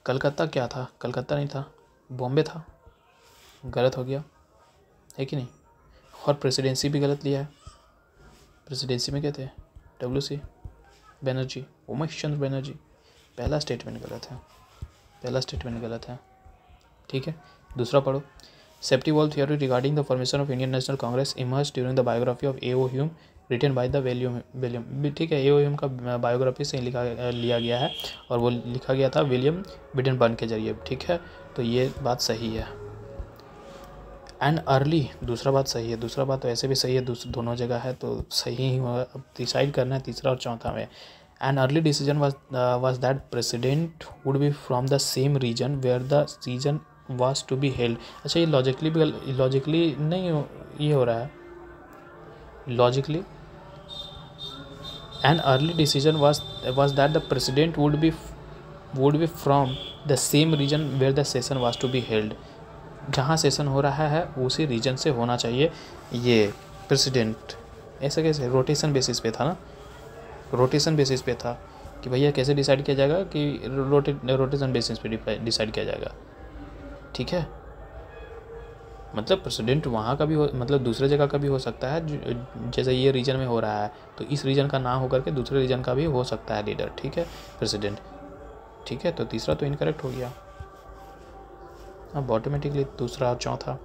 कलकत्ता क्या था? कलकत्ता नहीं था, बॉम्बे था। गलत हो गया, है कि नहीं। और प्रेसिडेंसी भी गलत लिया है। प्रेसिडेंसी में क्या थे? WC बनर्जी, उमेश चंद्र बनर्जी। पहला स्टेटमेंट गलत है, ठीक है। दूसरा पढ़ो। Safety valve theory regarding the formation of Indian National Congress emerge during the biography of A.O. Hume written by the William. ठीक है, A.O. ह्यूम का बायोग्राफी से लिया गया है और वो लिखा गया था विलियम विडनबर्न के जरिए, ठीक है। तो ये बात सही है। एंड अर्ली, दूसरा बात सही है। दूसरा बात तो ऐसे भी सही है, दोनों जगह है तो सही ही होगा। अब डिसाइड करना है तीसरा और चौथा में। An early decision was that president would be from the same region where the session was to be held। अच्छा, ये लॉजिकली नहीं ये हो रहा है। Logically an early decision was that the president would be from the same region where the session was to be held। जहाँ session हो रहा है उसी रीजन से होना चाहिए। ये प्रेसिडेंट ऐसा कैसे? रोटेशन बेसिस पे था ना, रोटेशन बेसिस पे था कि भैया कैसे डिसाइड किया जाएगा कि रोटेशन बेसिस पे डिसाइड किया जाएगा, ठीक है। मतलब प्रेसिडेंट वहाँ का भी हो, मतलब दूसरे जगह का भी हो सकता है। जैसे ये रीजन में हो रहा है तो इस रीजन का ना होकर के दूसरे रीजन का भी हो सकता है लीडर, ठीक है, प्रेसिडेंट, ठीक है। तो तीसरा तो इनकरेक्ट हो गया। अब ऑटोमेटिकली दूसरा और चौथा।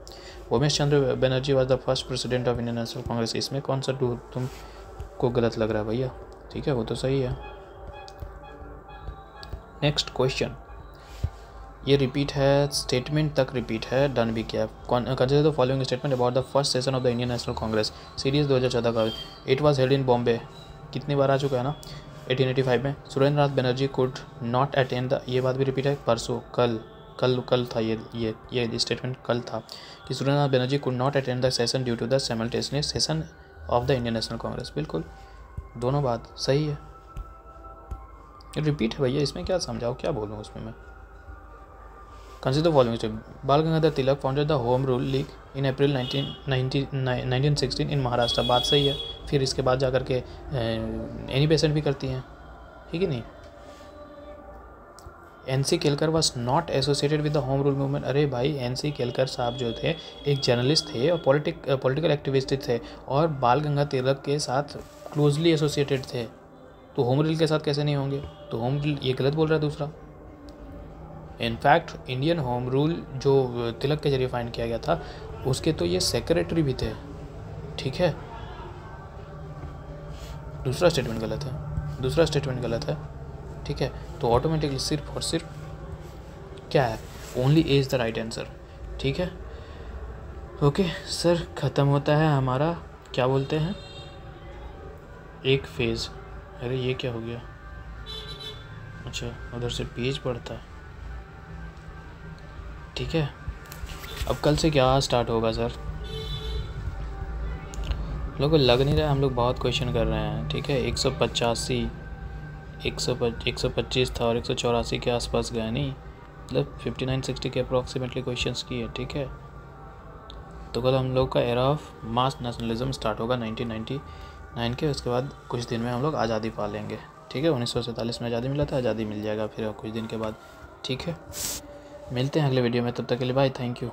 Umesh Chandra Banerjee was the first president of Indian National Congress. इसमें कौन सा तुमको गलत लग रहा है भैया? ठीक है, वो तो सही है। नेक्स्ट क्वेश्चन, ये रिपीट है, स्टेटमेंट तक रिपीट है, डन भी किया। Consider the following statement about the first session of the Indian National Congress series 2014 का। It was held in Bombay. कितनी बार आ चुका है ना, 1885 में। Surendra Nath Banerjee could not attend the, ये बात भी रिपीट है, परसों, कल था ये स्टेटमेंट कल था कि Surendra Nath Banerjee could not attend the session due to the simultaneous session of the Indian National Congress. बिल्कुल दोनों बात सही है, रिपीट है भैया, इसमें क्या समझाओ, क्या बोलूँ उसमें मैं। Consider following statement. Bal Gangadhar Tilak founded the Home Rule League in April 1916 in Maharashtra. बात सही है। फिर इसके बाद जाकर के एनी बेसेंट भी करती हैं, ठीक है नहीं। NC Kelkar was not associated with the Home rule movement. अरे भाई, NC केलकर साहब जो थे एक जर्नलिस्ट थे और पॉलिटिकल एक्टिविस्ट थे और बाल गंगाधर तिलक के साथ क्लोजली एसोसिएटेड थे, तो होम रूल के साथ कैसे नहीं होंगे? तो होम रूल ये गलत बोल रहा है दूसरा। इनफैक्ट इंडियन होम रूल जो तिलक के जरिए फाइंड किया गया था उसके तो ये सेक्रेटरी भी थे, ठीक है। दूसरा स्टेटमेंट गलत है, ठीक है। तो ऑटोमेटिकली सिर्फ और सिर्फ क्या है, only A is the right answer, ठीक है। ओके सर, ख़त्म होता है हमारा, क्या बोलते हैं, एक फेज़। अरे ये क्या हो गया? अच्छा, उधर से पेज पढ़ता है, ठीक है। अब कल से क्या स्टार्ट होगा सर? लोगों को लग नहीं रहा है हम लोग बहुत क्वेश्चन कर रहे हैं, ठीक है। 185 125 था और 184 के आसपास गया, नहीं मतलब 59-60 के अप्रॉक्सीमेटली क्वेश्चंस की है, ठीक है। तो कल हम लोग का era of mass nationalism start होगा 1999 के। उसके बाद कुछ दिन में हम लोग आज़ादी पा लेंगे, ठीक है। 1947 में आज़ादी मिला था, आज़ादी मिल जाएगा फिर कुछ दिन के बाद, ठीक है। मिलते हैं अगले वीडियो में, तब तक के लिए बाय, थैंक यू।